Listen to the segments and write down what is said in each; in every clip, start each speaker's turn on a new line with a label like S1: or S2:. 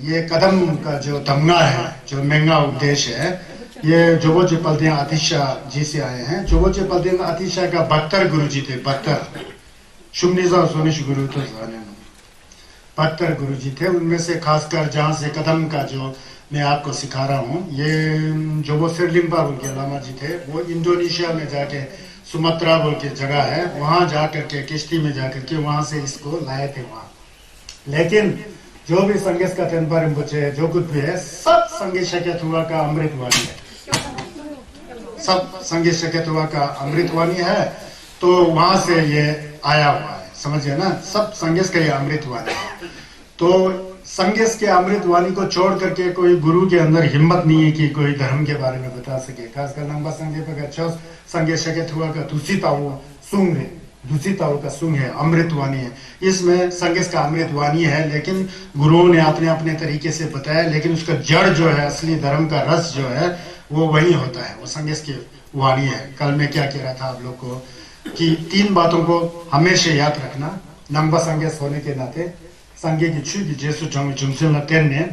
S1: ये कदम का जो तमगा है, जो महंगा उपदेश है, ये जोगोचे पलदियां आतिशा जी से आए हैं। जोगोचे पलदियां आतिशा का 72 गुरु जी थे, 72 शुमनिजा सोनिश गुरु तो 72 गुरु जी थे। उनमें से खासकर जहाँ से कदम का जो मैं आपको सिखा रहा हूँ, ये जो वो सिरलिम्बा बोल के लामा जी थे, वो इंडोनेशिया में जाके सुमात्रा बोल के जगह है, वहाँ जा करके किश्ती में जा करके वहाँ से इसको लाए थे वहाँ। लेकिन जो भी संगेश का तेनपा रिम्पोचे जो कुछ भी है, सब संगेश शक्यतुआ का अमृतवाणी है, सब संगेश शक्यतुआ का अमृतवाणी है। तो वहां से ये आया हुआ है, समझिए ना, सब संगेश का ये अमृतवाणी है। तो संगेश के अमृतवाणी को छोड़ करके कोई गुरु के अंदर हिम्मत नहीं है कि कोई धर्म के बारे में बता सके। खासकर नंबा संगे पर अच्छा संगेश शक्यतुआ का दूषिताओ सुंग है, दूषिताओं का सुंग है, अमृतवाणी है। इसमें संगेश का अमृतवाणी है, लेकिन गुरुओं ने अपने अपने तरीके से बताया, लेकिन उसका जड़ जो है, असली धर्म का रस जो है, वो वही होता है, वो संगेश की वाणी है। कल मैं क्या कह रहा था आप लोग को कि 3 बातों को हमेशा याद रखना नंबा संगेश होने के नाते। संगे की छु की जेसु जंग जुमसे लतेन ने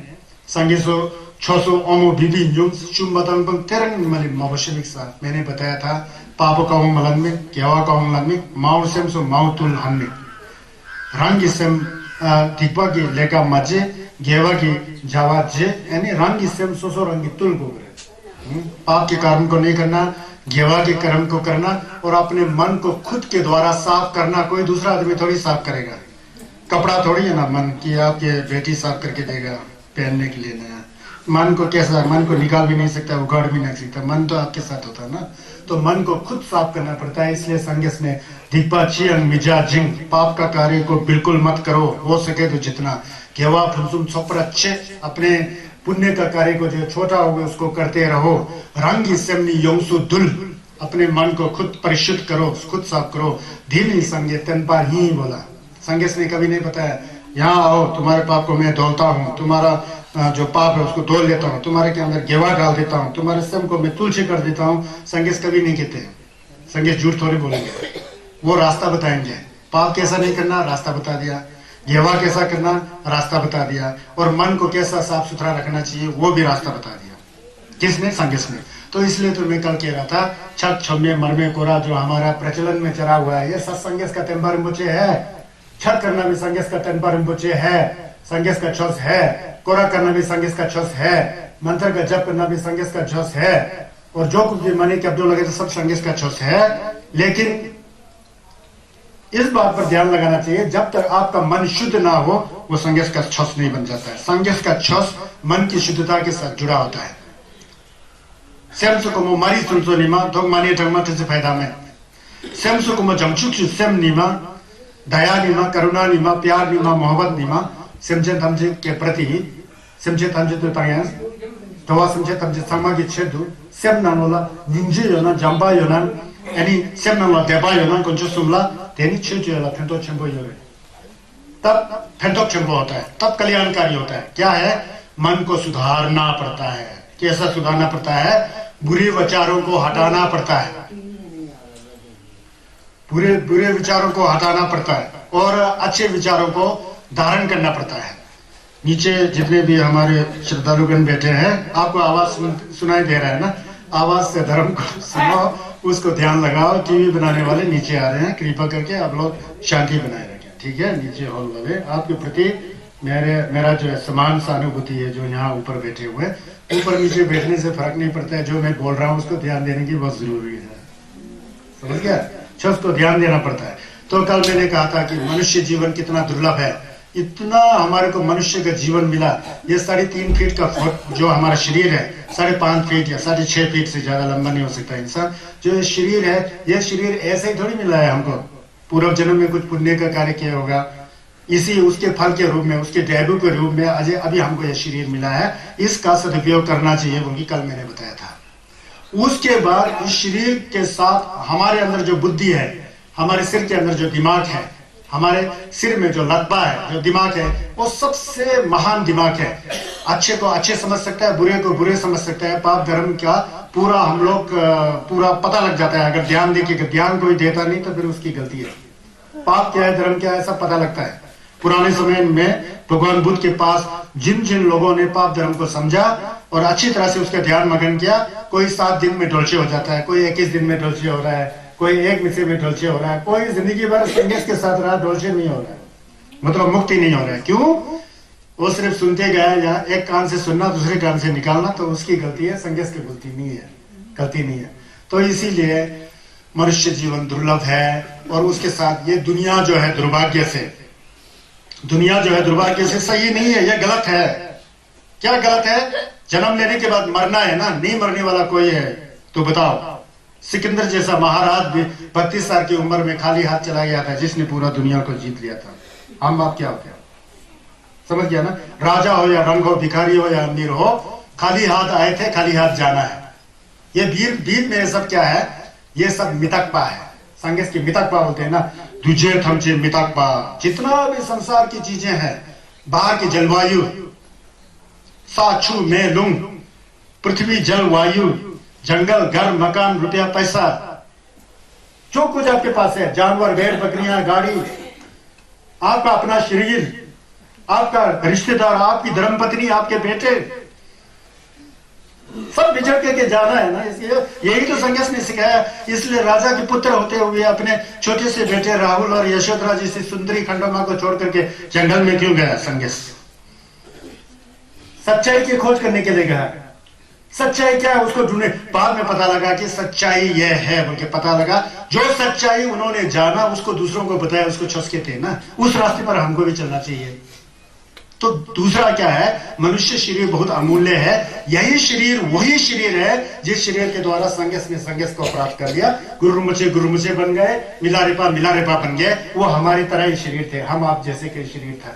S1: संगे सो 600 ओमो बिबी युम शुमबतंग बंग तेरंग मलि मवशमिक सा मैंने बताया था। पापो काउंग मलन में केवा काउंग मलन में माउ सेम सो माउ तुल हन में रंग सेम दिपा की लेका मजे गेवा की जावा जे यानी रंग सेम सोसो रंग तुल को करे। पाप के कर्म को नहीं करना, गेवा के कर्म को करना, और अपने मन को खुद के द्वारा साफ करना। कोई दूसरा आदमी थोड़ी साफ करेगा, कपड़ा थोड़ी है ना मन की आपके बेटी साफ करके देगा पहनने के लिए नया। मन को कैसा, मन को निकाल भी नहीं सकता, उगाड़ भी नहीं सकता, मन तो आपके साथ होता है ना। तो मन को खुद साफ करना पड़ता है। इसलिए संगेश में दीपा चियंग मिजा जिंग, पाप का कार्य को बिल्कुल मत करो, हो सके तो जितना केवा फुलसुम छोपर अच्छे अपने पुण्य का कार्य को जो छोटा होगा उसको करते रहो। रंग सेमनी योंसु दुल, अपने मन को खुद परिशुद्ध करो, खुद साफ करो। धीमी संगे तनपा ही बोला। संगेश ने कभी नहीं बताया यहाँ आओ तुम्हारे पाप को मैं धोलता हूँ, तुम्हारा जो पाप है उसको धोल लेता हूँ, तुम्हारे के अंदर गेवा डाल देता हूँ, तुम्हारे सम को मैं तुलसी कर देता हूँ। संगेश कभी नहीं कहते। संगेश झूठ थोड़ी बोलेंगे, वो रास्ता बताएंगे। पाप कैसा नहीं करना रास्ता बता दिया, गेवा कैसा करना रास्ता बता दिया, और मन को कैसा साफ सुथरा रखना चाहिए वो भी रास्ता बता दिया। किसने? संगेश ने। तो इसलिए तो मैं कल कह रहा था छत छम्मे मरमे कोरा जो हमारा प्रचलन में चला हुआ है, ये सब संगेश का तेंबा रिम्पोचे है। छत करना भी संगेश का तेंबा रिम्पोचे है, संगेश का छोस है। कोरा करना भी संगेश का छोस है, मंत्र का जप करना भी संगेश का छोस है, और जो कुछ भी मनी के अब्दुल लगे तो सब संगेश का छोस है। लेकिन इस बात पर ध्यान लगाना चाहिए, जब तक आपका मन शुद्ध ना हो वो संगेश का छोस नहीं बन जाता है। संगेश का छोस मन की शुद्धता के साथ जुड़ा होता है। सेम सुकुमो मारी सुनसो नीमा धोग मानी ढंगमा से फायदा में सेम सुकुमो जमचुक सेम नीमा दया नीमा करुणा नीमा प्यार नीमा मोहब्बत नीमा सेमचे तमचे के प्रति सेमचे तमचे तो तायस दवा सेमचे तमचे संगमा की छेदु सेम नानोला निंजे योना जंबा योना यानी सेम नानोला देबा योना कुंजो सुमला तेनी छेजो योला फेंटो चंबो योरे, तब फेंटो चंबो होता है, तब कल्याणकारी होता है। क्या है? मन को सुधारना पड़ता है। कैसा सुधारना पड़ता है? बुरे विचारों को हटाना पड़ता है, बुरे विचारों को हटाना पड़ता है और अच्छे विचारों को धारण करना पड़ता है। नीचे जितने भी हमारे श्रद्धालुगण बैठे हैं, आपको आवाज सुनाई दे रहा है ना? आवाज से धर्म को सुनो, उसको ध्यान लगाओ। टीवी बनाने वाले नीचे आ रहे हैं, कृपा करके आप लोग शांति बनाए रखें, ठीक है? नीचे हॉल वाले आपके प्रति मेरा जो है समान सहानुभूति है। जो यहाँ ऊपर बैठे हुए, ऊपर नीचे बैठने से फर्क नहीं पड़ता है, जो मैं बोल रहा हूँ उसको ध्यान देने की बहुत जरूरी है, समझ गया? उसको ध्यान देना पड़ता है। तो कल मैंने कहा था कि मनुष्य जीवन कितना दुर्लभ है, इतना हमारे को मनुष्य का जीवन मिला। ये 3.5 फीट का जो हमारा शरीर है, 5.5 फीट या 6.5 फीट से ज्यादा लंबा नहीं हो सकता इंसान। जो ये शरीर है, ये शरीर ऐसे ही थोड़ी मिला है हमको। पूर्व जन्म में कुछ पुण्य का कार्य किया होगा, इसी उसके फल के रूप में, उसके डेब्यू के रूप में अभी हमको यह शरीर मिला है। इसका सदुपयोग करना चाहिए, वो कल मैंने बताया था। उसके बाद इस शरीर के साथ हमारे अंदर जो बुद्धि है, हमारे सिर के अंदर जो दिमाग है, हमारे सिर में जो लत्बा है, जो दिमाग है, वो सबसे महान दिमाग है। अच्छे को अच्छे समझ सकता है, बुरे को बुरे समझ सकता है। पाप धर्म का पूरा हम लोग पूरा पता लग जाता है। अगर ध्यान देखिएगा, ध्यान कोई देता नहीं तो फिर उसकी गलती है। पाप क्या है, धर्म क्या है, सब पता लगता है। पुराने समय में भगवान बुद्ध के पास जिन जिन लोगों ने पाप धर्म को समझा और अच्छी तरह से उसका ध्यान मगन किया, कोई 7 दिन में डोलचे हो जाता है, कोई 21 दिन में डोलचे हो रहा है, कोई 1 मिसे में डोलचे हो रहा है, कोई जिंदगी भर संन्यास के साथ रहा, डोलचे नहीं हो रहा है, मतलब मुक्ति नहीं हो रहा है। क्यों? वो सिर्फ सुनते गया, या एक कान से सुनना दूसरे कान से निकालना, तो उसकी गलती है, संन्यास की गलती नहीं है। तो इसीलिए मनुष्य जीवन दुर्लभ है, और उसके साथ ये दुनिया जो है दुर्भाग्य से सही नहीं है, ये गलत है। क्या गलत है? जन्म लेने के बाद मरना है ना, नहीं मरने वाला कोई है तो बताओ। सिकंदर जैसा महाराज भी 32 साल की उम्र में खाली हाथ चला गया था, जिसने पूरा दुनिया को जीत लिया था। हम बाप क्या हो गया, समझ गया ना? राजा हो या रंग हो, भिखारी हो या अमीर हो, खाली हाथ आए थे, खाली हाथ जाना है। ये वीर में सब क्या है? ये सब मितकपा है। संगेस की मितकपा बोलते हैं ना, तुझे थमचे मितकपा। जितना भी संसार की चीजें हैं, बाहर की जलवायु, साछू में लुंग, पृथ्वी जल वायु, जंगल, घर, मकान, रुपया, पैसा, जो कुछ आपके पास है, जानवर, भेड़, बकरियां, गाड़ी, आपका अपना शरीर, आपका रिश्तेदार, आपकी धर्मपत्नी, आपके बेटे, सब बिछड़ के जाना है ना। इसलिए यही तो संन्यास ने सिखाया। इसलिए राजा के पुत्र होते हुए अपने छोटे से बेटे राहुल और यशोधरा जैसी सुंदरी खंडोमा को छोड़ करके जंगल में क्यों गया संन्यास? सच्चाई की खोज करने के लिए गया। सच्चाई क्या है उसको ढूंढे। बाद में पता लगा कि सच्चाई यह है बोल के पता लगा। जो सच्चाई उन्होंने जाना उसको दूसरों को बताया, उसको चस्के थे ना। उस रास्ते पर हमको भी चलना चाहिए। तो दूसरा क्या है? मनुष्य शरीर बहुत अमूल्य है। यही शरीर वही शरीर है जिस शरीर के द्वारा संन्यास ने संन्यास को प्राप्त कर लिया। गुरुमुचे बन गए, मिलारेपा बन गए। वो हमारी तरह ही शरीर थे, हम आप जैसे के शरीर था।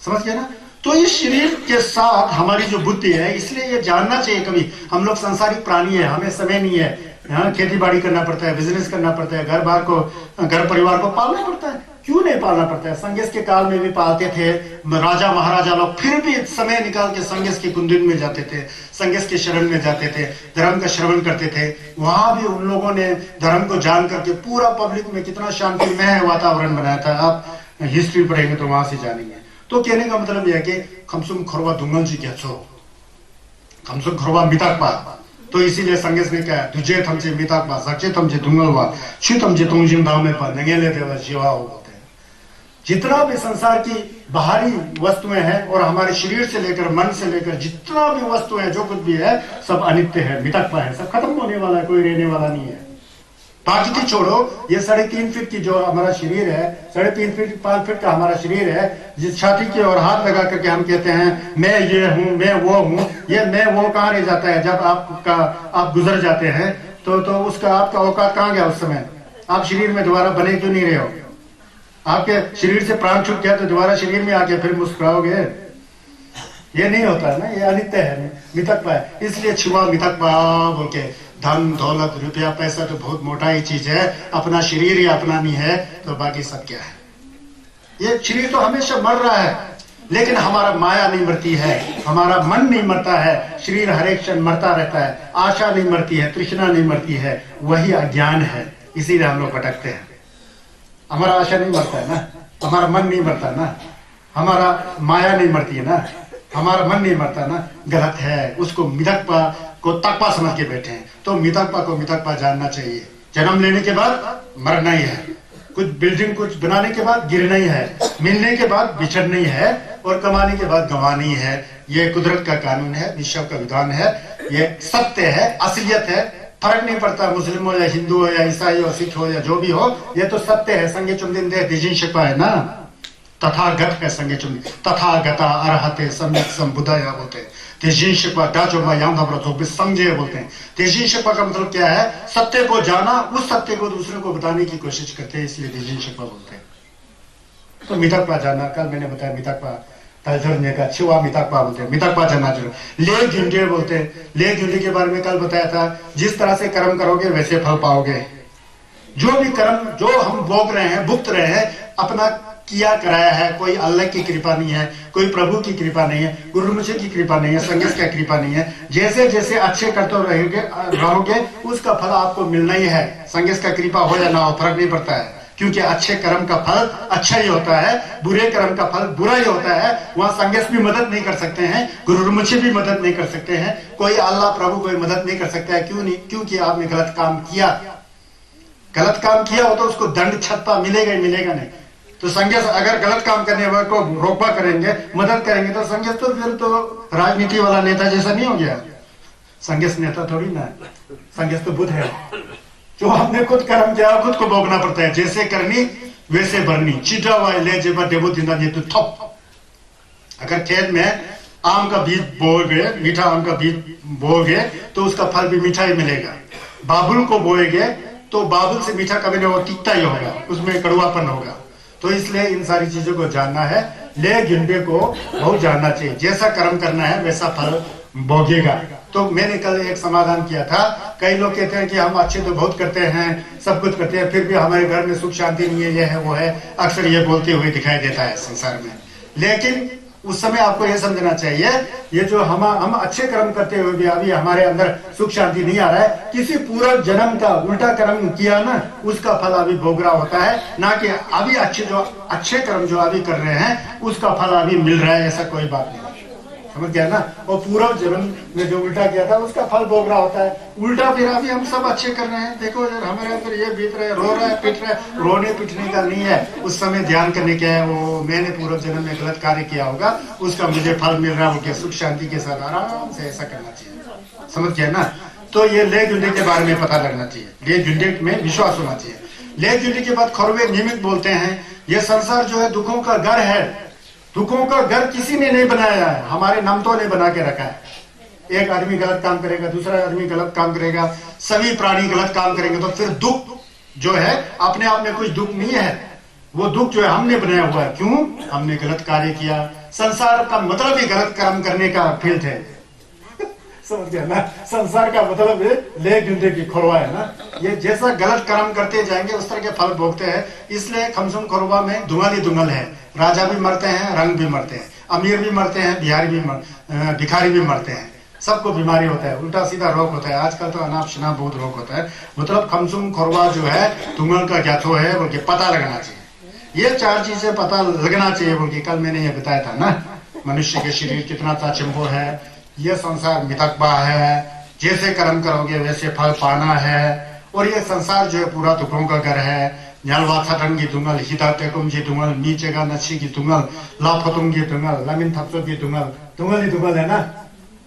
S1: समझ गए ना? तो इस शरीर के साथ हमारी जो बुद्धि है, इसलिए ये जानना चाहिए। कभी हम लोग सांसारिक प्राणी है, हमें समय नहीं है। यहाँ खेती बाड़ी करना पड़ता है, बिजनेस करना पड़ता है, घर परिवार को पालना पड़ता है। क्यों नहीं पालना पड़ता है? संन्यास के काल में भी पालते थे राजा महाराजा लोग, फिर भी समय निकाल के संन्यास की कुंदिन में जाते थे, संन्यास के शरण में जाते थे, धर्म का श्रवण करते थे। वहां भी उन लोगों ने धर्म को जान करके पूरा पब्लिक में कितना शांतिमय वातावरण बनाया था। आप हिस्ट्री पढ़ेंगे तो वहां से जानेंगे। तो कहने का मतलब यह है कि खमसुम खरवा दुंगल जी क्या छो, खमसुम खरवा मिताकपा। तो इसीलिए संन्यास ने कहा तुझे थमचे मिताकपा, सच्चे थमचे दुंगलवा, छु थमचे तुंगजिंग दाव में पा नंगेले देवा जीवा हो बोलते हैं। जितना भी संसार की बाहरी वस्तुएं हैं और हमारे शरीर से लेकर मन से लेकर जितना भी वस्तु है, जो कुछ भी है, सब अनित्य है, मिताकपा है, सब खत्म होने वाला है, कोई रहने वाला नहीं है। बाकी छोड़ो, ये 3.5 फीट की जो हमारा शरीर है, 3.5 फीट 5 फीट का हमारा शरीर है, जिस छाती की ओर हाथ लगा करके हम कहते हैं मैं ये हूं, मैं वो हूं। ये मैं वो कहां रह जाता है? जब आप गुजर जाते हैं तो उसका आपका औकात कहां गया? उस समय आप शरीर में दोबारा बने क्यों नहीं रहे हो? आपके शरीर से प्राण छूट गया तो दोबारा शरीर में आके फिर मुस्कुराओगे? ये नहीं होता है ना, ये अनित्य है, मितकपा है। इसलिए छुआ मितकपा बोल के। धन दौलत रुपया पैसा तो बहुत मोटा ही चीज है, अपना शरीर ही अपना नहीं है तो बाकी सब क्या है? ये शरीर तो हमेशा मर रहा है, लेकिन हमारा माया नहीं मरती है, हमारा मन नहीं मरता है। शरीर हर एक क्षण मरता रहता है, आशा नहीं मरती है, तृष्णा नहीं मरती है, वही अज्ञान है। इसीलिए हम लोग भटकते हैं। हमारा आशा नहीं मरता है ना, हमारा मन नहीं मरता ना, हमारा माया नहीं मरती है ना, हमारा मन नहीं मरता ना, गलत है। उसको मितकपा को तकपा समझ के बैठे हैं। तो मितकपा को मितकपा जानना चाहिए। जन्म लेने के बाद मरना ही है, कुछ बिल्डिंग कुछ बनाने के बाद गिरना ही है, मिलने के बाद बिछड़ना ही है, और कमाने के बाद गंवाना ही है। ये कुदरत का कानून है, विश्व का विधान है, ये सत्य है, असलियत है। फर्क नहीं पड़ता मुस्लिम हो या हिंदू हो या ईसाई हो, सिख हो या जो भी हो, ये तो सत्य है। संगे चुमदिन दे दिजिन शिपा है ना, तथागत है संगे चुमदिन, तथागता अरहते सम्यक संबुद्धया बोलते हैं। तेजिन शिपा डाचोबा यांधा ब्रतो बिसंजय बोलते हैं। तेजिन शिपा का मतलब क्या है? सत्य को जाना, उस सत्य को दूसरे को बताने की कोशिश करते हैं, इसलिए तेजिन शिपा बोलते हैं। तो मितकपा जाना, कल मैंने बताया मितकपा तलजरने का छिवा मितकपा बोलते हैं। मितकपा जाना जरूर। ले घिंटे बोलते हैं। ले घिंटे के बारे में कल बताया था, जिस तरह से कर्म करोगे वैसे फल पाओगे। जो भी कर्म जो हम भोग रहे हैं, भुगत रहे हैं, अपना किया कराया है। कोई अल्लाह की कृपा नहीं है, कोई प्रभु की कृपा नहीं है, गुरुमुखे की कृपा नहीं है, संन्यास की कृपा नहीं है। जैसे जैसे अच्छे करते रहोगे उसका फल आपको मिलना ही है। संन्यास का कृपा हो या ना हो फर्क नहीं पड़ता है, क्योंकि अच्छे कर्म का फल अच्छा ही होता है, बुरे कर्म का फल बुरा ही होता है। वहां संगस भी मदद नहीं कर सकते हैं, गुरुमुखी भी मदद नहीं कर सकते हैं, कोई अल्लाह प्रभु कोई मदद नहीं कर सकता है। क्यों नहीं? क्योंकि आपने गलत काम किया। गलत काम किया हो तो उसको दंड छत्ता मिलेगा ही मिलेगा नहीं। तो संगस अगर गलत काम करने वाले को रोकबा करेंगे, मदद करेंगे, तो संगस तो फिर तो राजनीति वाला नेता जैसा नहीं हो गया। संगस नेता थोड़ी ना, संगस तो बुद्ध है। जो हमने खुद कर्म किया खुद को भोगना पड़ता है। जैसे करनी वैसे भरनी। चिटा वाई ले जेबा देवो दिना ये तो थप। अगर खेत में आम का बीज बोओगे, मीठा आम का बीज बोओगे तो उसका फल भी मीठा ही मिलेगा। बाबुल को बोएगे तो बाबुल से मीठा कभी नहीं, वो तीखा ही होगा, उसमें कड़वापन होगा। तो इसलिए इन सारी चीजों को जानना है। ले गिंडे को बहुत जानना चाहिए। जैसा कर्म करना है वैसा फल भोगेगा। तो मैंने कल एक समाधान किया था। कई लोग कहते हैं कि हम अच्छे तो बहुत करते हैं, सब कुछ करते हैं, फिर भी हमारे घर में सुख शांति नहीं है, ये है वो है, अक्सर ये बोलते हुए दिखाई देता है संसार में। लेकिन उस समय आपको यह समझना चाहिए, ये जो हम अच्छे कर्म करते हुए भी अभी हमारे अंदर सुख शांति नहीं आ रहा है, किसी पूरा जन्म का उल्टा कर्म किया ना, उसका फल अभी भोग रहा होता है, ना कि अभी अच्छे कर्म जो अभी कर रहे हैं उसका फल अभी मिल रहा है। ऐसा कोई बात नहीं, समझ गया ना। और पूरा जन्म में जो उल्टा किया था उसका फल भोग रहा होता है। उल्टा फिर अभी हम सब अच्छे कर रहे हैं। देखो यार, हमारे अंदर ये बीत रहा है, रो रहा है, पिट रहा है। रोने पिटने का नहीं है, उस समय ध्यान करने क्या है, वो मैंने पूर्व जन्म में गलत कार्य किया होगा, उसका मुझे फल मिल रहा है, सुख शांति के साथ आराम से ऐसा करना चाहिए। समझ गया ना। तो ये ले जुंडे के बारे में पता लगना चाहिए, ले जुंडे में विश्वास होना चाहिए। ले जुंडे के बाद खरवे निमित्त बोलते हैं। ये संसार जो है दुखों का घर है। दुखों का घर किसी ने नहीं बनाया है, हमारे नामतों ने बना के रखा है। एक आदमी गलत काम करेगा, दूसरा आदमी गलत काम करेगा, सभी प्राणी गलत काम करेंगे, तो फिर दुख जो है अपने आप में कुछ दुख नहीं है, वो दुख जो है हमने बनाया हुआ है। क्यों? हमने गलत कार्य किया। संसार का मतलब ही गलत कर्म करने का फील्ड है। समझ गया ना। संसार का मतलब ले जुंदे की खोरवा है ना। ये जैसा गलत कर्म करते जाएंगे उस तरह के फल भोगते हैं। इसलिए खमसुम खोरवा में दुंगल ही दुंगल है। राजा भी मरते हैं, रंग भी मरते हैं, अमीर भी मरते हैं, भिखारी भी मरते हैं। सबको बीमारी होता है, उल्टा सीधा रोग होता है। आजकल तो अनाप शनाप बहुत रोग होता है। मतलब खमसुम खोरवा जो है दुंगल का ज्ञातो है बोल के पता लगना चाहिए। ये चार चीजें पता लगना चाहिए बोल के कल मैंने ये बताया था ना। मनुष्य के शरीर कितना ताचंबो है, ये संसार मितकबा है, जैसे कर्म करोगे वैसे फल पाना है। और ये संसार जो है पूरा दुखों का घर है। न्यालवाथाटन की दुंगल, हितातेकुम की दुंगल, मीचेगा नच्छी की दुंगल, लाफतुम की दुंगल, लमिन थप्सो की दुंगल, दुंगल ही दुंगल है ना।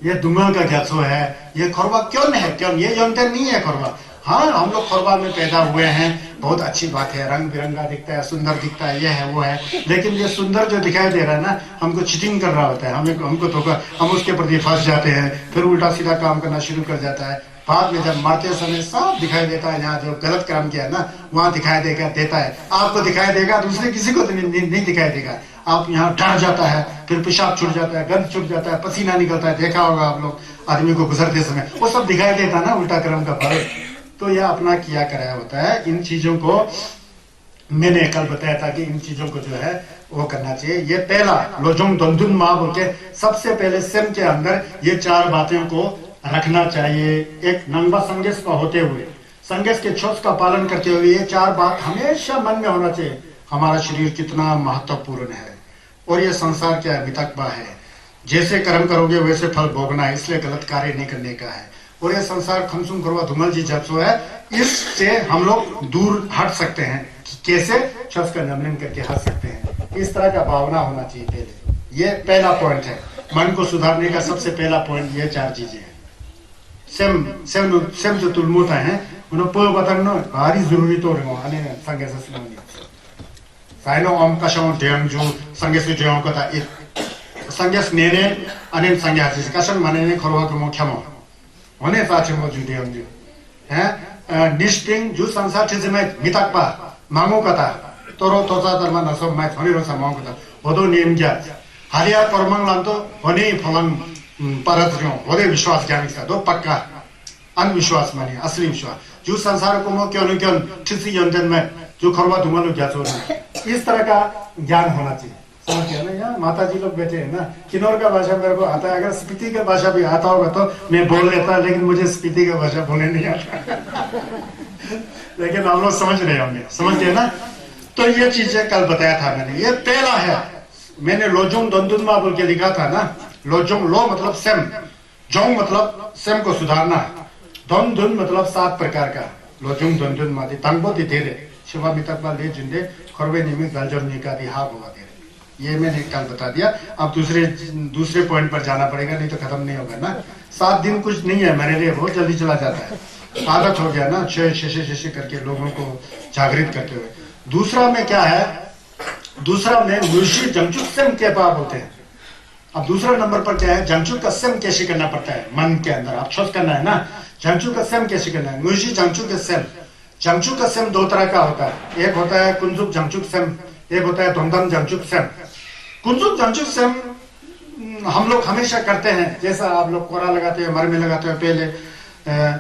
S1: ये दुंगल का ज्ञासो है। ये खोरवा क्यों है? क्यों ये जानते नहीं है खोरवा? हाँ, हम लोग खोरवा में पैदा हुए हैं, बहुत अच्छी बात है, रंग बिरंगा दिखता है, सुंदर दिखता है, ये है वो है। लेकिन ये सुंदर जो दिखाई दे रहा है ना, हमको चीटिंग कर रहा होता है, हमको धोखा, हम उसके प्रति फंस जाते हैं, फिर उल्टा सीधा काम करना शुरू कर जाता है। बाद में जब मरते समय सब दिखाई देता है, यहाँ जो गलत काम किया है ना वहां दिखाई देता है। आपको दिखाई देगा, दूसरे किसी को नहीं दिखाई देगा। आप यहाँ डर जाता है, फिर पेशाब छूट जाता है, गंध छूट जाता है, पसीना निकलता है। देखा होगा आप लोग आदमी को गुजरते समय, वो सब दिखाई देता है ना उल्टा कर्म का फल। तो यह अपना किया कराया होता है। इन चीजों को मैंने कल बताया था कि इन चीजों को जो है वो करना चाहिए। ये पहला लोजोंग दंदुन माँ बोल के सबसे पहले स्वयं के अंदर ये चार बातों को रखना चाहिए। एक नंगा संगेश का होते हुए, संगेश के छोस का पालन करते हुए ये चार बात हमेशा मन में होना चाहिए। हमारा शरीर कितना महत्वपूर्ण है और ये संसार क्या है, मितकबा है। जैसे कर्म करोगे वैसे फल भोगना है, इसलिए गलत कार्य नहीं करने का है। और ये संसार खमसुम खोरवा धुमल जी जब सो है, इससे हम लोग दूर हट सकते हैं। कैसे? शब्द का नमन करके हट सकते हैं। इस तरह का भावना होना चाहिए पहले। ये पहला पॉइंट है। मन को सुधारने का सबसे पहला पॉइंट ये चार चीजें हैं। सेम जो तुलमुता है उन्होंने बताना भारी जरूरी तो रहे संगे से सुनानी साइनो ओम कशम ढेंग जो संगे से ढेंग को था एक संगे नेने अनेक संगे हाथी से कशन माने ने खरवा को मुख्यमो होने साचे मो जो ढेंग जो है निष्पिंग जो संसार चीज में मितकबा मांगो कथा तोरो तोता धर्म नसो मैं थोड़ी रोसा मांगो कथा वदो नियम क्या हरिया परमंग लांतो होने फलंग परत होदे विश्वास ज्ञान का दो पक्का अनविश्वास माने असली विश्वास जो संसार को मो क्यों क्यों ठिसी यंजन में जो खरवा धुमल क्या चो इस तरह का ज्ञान होना चाहिए। समझ गया ना। यहाँ माता जी लोग बैठे हैं ना, किन्नौर का भाषा मेरे को आता है, अगर स्पीति का भाषा भी आता होगा तो मैं बोल लेता, लेकिन मुझे स्पीति का भाषा बोलने नहीं आता। लेकिन हम लोग समझ रहे होंगे, समझ गए ना। तो ये चीजें कल बताया था मैंने। ये पहला है, मैंने लोजोंग दोंदुनमा बोल के लिखा था ना। लोजोंग, लो मतलब सेम, जोंग मतलब सेम को सुधारना, दोंदुन मतलब 7 प्रकार का। लोजोंग दोंदुनमा दी तंगबो दी तेरे शिवा मितकबा ले जिंदे खरवे निमी गलजों निका दी हा होगा तेरे। ये मैंने कल बता दिया। अब दूसरे पॉइंट पर जाना पड़ेगा, नहीं तो खत्म नहीं होगा ना। 7 दिन कुछ नहीं है मेरे लिए, बहुत जल्दी चला जाता है। आदत हो गया ना, शे करके लोगों को जागृत करते हुए। दूसरा में क्या है, दूसरा में मुर्शी जंगचुक सेम के पाप होते हैं। अब दूसरा नंबर पर क्या है, जंगचुक का सेम कैसे करना पड़ता है मन के अंदर, आप छोट करना है ना। जंगचुक का सेम कैसे करना है, मुर्शी जंगचुक का सेम। जंगचुक का सेम 2 तरह का होता है, एक होता है कुंजुक जंगचुक सेम, एक होता है दोंदम जंगचुक सेम। कुंजुक जंगचुक सेम हम लोग हमेशा करते हैं, जैसा आप लोग कोरा लगाते हो, मर में लगाते हो। पहले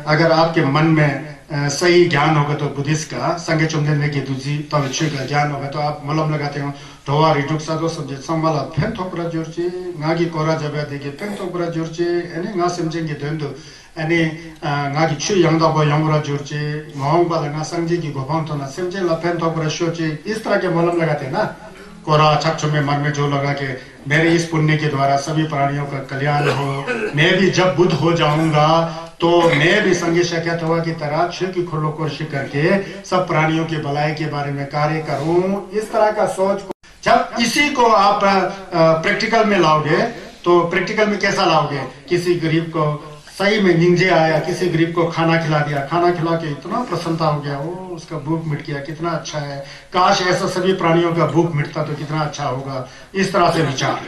S1: अगर आपके मन में सही ज्ञान होगा तो बुद्धिस्ट का संगे चुमने में की दूसरी पवित्र का ज्ञान होगा तो आप मलम लगाते हो। ढोवा रिटुक सादो सब्जे संभाला फेन थोपरा जोरची नागी कोरा जबे देके फेन थोपरा जोरची एने ना समझेंगे दंदो एने नागी छु यंगदा यंगरा जोरची मोंग बाला ना संजी की गोपां तो ना समझे ला फेन थोपरा शोची। इस तरह के मलम लगाते हैं ना। कोरा चक्षु में मन में जो लगा के मेरे इस पुण्य के द्वारा सभी प्राणियों का कल्याण हो, मैं भी जब बुद्ध हो जाऊंगा तो मैं भी संगे शक्यत हुआ की तरह क्षय की खुलो कोशिश करके सब प्राणियों के भलाई के बारे में कार्य करूं। इस तरह का सोच को जब इसी को आप प्रैक्टिकल में लाओगे तो प्रैक्टिकल में कैसा लाओगे, किसी गरीब को सही में निंजे आया, किसी गरीब को खाना खिला दिया, खाना खिला के इतना प्रसन्नता हो गया, वो उसका भूख मिट गया, कितना अच्छा है। काश ऐसा सभी प्राणियों का भूख मिटता तो कितना अच्छा होगा। इस तरह से विचार।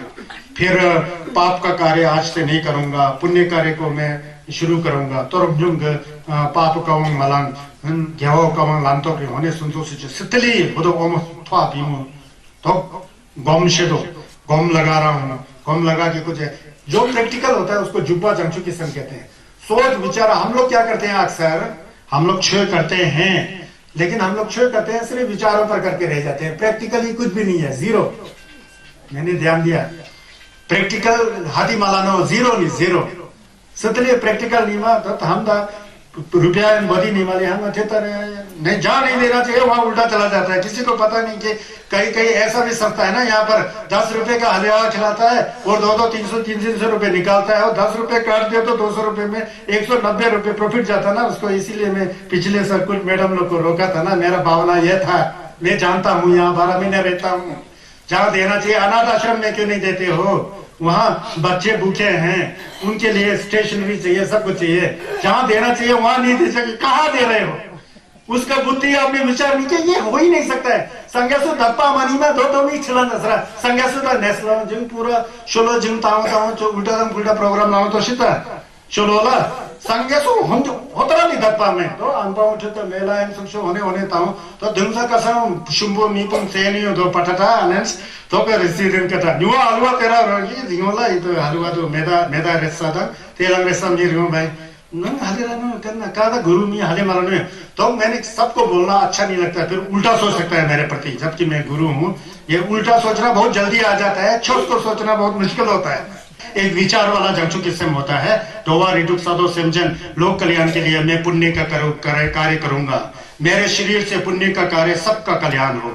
S1: फिर पाप का कार्य आज से नहीं करूंगा, पुण्य कार्य को मैं शुरू करूंगा। तो पाप कवंग मलंग घेव कवंग लांतो के होने सुनतो से सितली बुदो ओम थवा पीमु तो गम से दो गम लगा रहा हूं। गम लगा के कुछ जो प्रैक्टिकल होता है उसको जुब्बा जंगचू किस्म कहते हैं। सोच विचार हम लोग क्या करते हैं, अक्सर हम लोग क्षय करते हैं, लेकिन हम लोग क्षय करते हैं सिर्फ विचारों पर करके रह जाते हैं। प्रैक्टिकली कुछ भी नहीं है, जीरो। मैंने ध्यान दिया, प्रैक्टिकल हाथी मालानो जीरो नहीं, जीरो। इसलिए प्रैक्टिकल नहीं हुआ तो हम रुपया बदी नहीं वाले हम अच्छे तरह नहीं जा नहीं देना चाहिए, वहां उल्टा चला जाता है। किसी को पता नहीं कि कहीं कहीं ऐसा भी संस्था है ना, यहाँ पर 10 रुपए का हलवा खिलाता है और 200 300 रुपए निकालता है और 10 रुपए काट दिया तो 200 रुपए में 190 रुपए प्रॉफिट जाता ना उसको। इसीलिए मैं पिछले सर्कुल मैडम लोग को रोका था ना। मेरा भावना यह था, मैं जानता हूँ यहाँ 12 महीने रहता हूँ, जहाँ देना चाहिए अनाथ आश्रम में क्यों नहीं देते हो। वहां बच्चे भूखे हैं, उनके लिए स्टेशनरी चाहिए, सब कुछ चाहिए। जहां देना चाहिए वहां नहीं दे सके, कहां दे रहे हो, उसका बुद्धि आपने विचार नहीं किया। ये हो ही नहीं सकता है। संगसु दप्पा मनी में दो मी छिला नसरा संगसु दा नेशनल जिंग पूरा शोलो जिंग ताऊ ताऊ जो उल्टा दम उल्टा प्रोग्राम लाओ तो शिता शोलोला संगसु हम होतरा नहीं दप्पा में तो अनपा उठे तो मेला इन सब होने ताऊ तो दिनसा कसम शुंबो मीपम सेनियो दो पटाटा अनेस तो का रेसिडेंट कटा न्यूआ हलवा तेरा रोगी जिंगोला ये हलवा तो मेदा रेसा था तेलंग रेसा मेरी भाई न हले रहना करना कादा गुरु में हले मारने। तो मैंने सबको बोलना अच्छा नहीं लगता, फिर उल्टा सोच सकता है मेरे प्रति, जबकि मैं गुरु हूँ। ये उल्टा सोचना बहुत जल्दी आ जाता है, छोट को सोचना बहुत मुश्किल होता है। एक विचार वाला जंगचू किस्म होता है, टोवा रिटुक साधो सेमजन लोक कल्याण के लिए मैं पुण्य का कार्य करूंगा। मेरे शरीर से पुण्य का कार्य सबका कल्याण हो,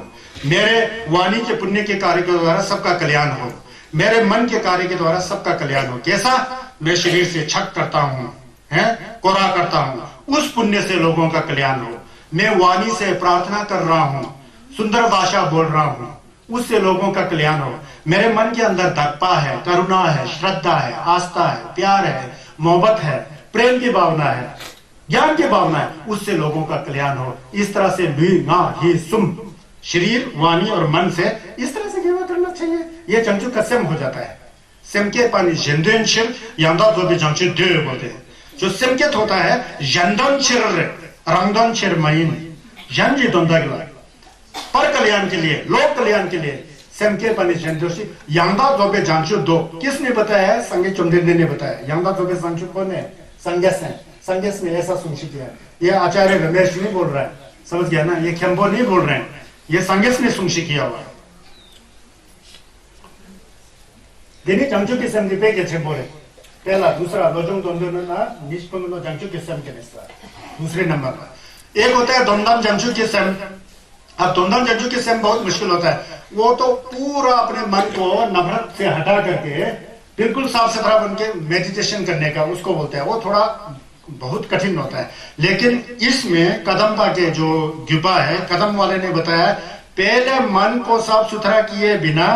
S1: मेरे वाणी के पुण्य के कार्य के द्वारा सबका कल्याण हो, मेरे मन के कार्य के द्वारा सबका कल्याण हो। कैसा, मैं शरीर से छक करता हूँ, है कोरा करता हूँ, उस पुण्य से लोगों का कल्याण हो। मैं वाणी से प्रार्थना कर रहा हूँ, सुंदर भाषा बोल रहा हूँ, उससे लोगों का कल्याण हो। मेरे मन के अंदर दक्पा है, करुणा है, श्रद्धा है, आस्था है, प्यार है, मोहब्बत है, प्रेम की भावना है, ज्ञान की भावना है, उससे लोगों का कल्याण हो। इस तरह से भी ना ही सुम शरीर वाणी और मन से इस तरह से सेवा करना चाहिए। ये जंगचू का सेम हो जाता है। सेम के पानी जेंदेन शिर यांदा जो भी जंगचू दे बोलते हैं। जो संकेत होता है यंदन चिर रंगदन चिर मईन यंजी दंदगला पर कल्याण के लिए, लोक कल्याण के लिए संकेत पानी जंदोशी यांदा दोबे जांचु दो। किसने बताया है? संगे चुमदिन ने बताया। यांदा दोबे जांचु कौन है? संगस है। संगस ने ऐसा सुनिश्चित किया। ये आचार्य रमेश नहीं बोल रहा है, समझ गया ना? ये खेम्बो नहीं बोल रहे हैं, ये संगस ने सुनिश्चित किया हुआ। दिनी जंचु की संदीपे के छे बोले पहला, दूसरा लोजोंग दोंदो ना निष्पंग नो जंचु के सम के निस्सा। दूसरे नंबर पर एक होता है दोंदम जंचु के सम, अब धुंधम जज्जू के सेम बहुत मुश्किल होता है, वो तो पूरा अपने मन को नफरत से हटा करके बिल्कुल साफ सुथरा बन के मेडिटेशन करने का उसको बोलते हैं, वो थोड़ा बहुत कठिन होता है। लेकिन इसमें कदम्बा के जो ग्युपा है, कदम वाले ने बताया पहले मन को साफ सुथरा किए बिना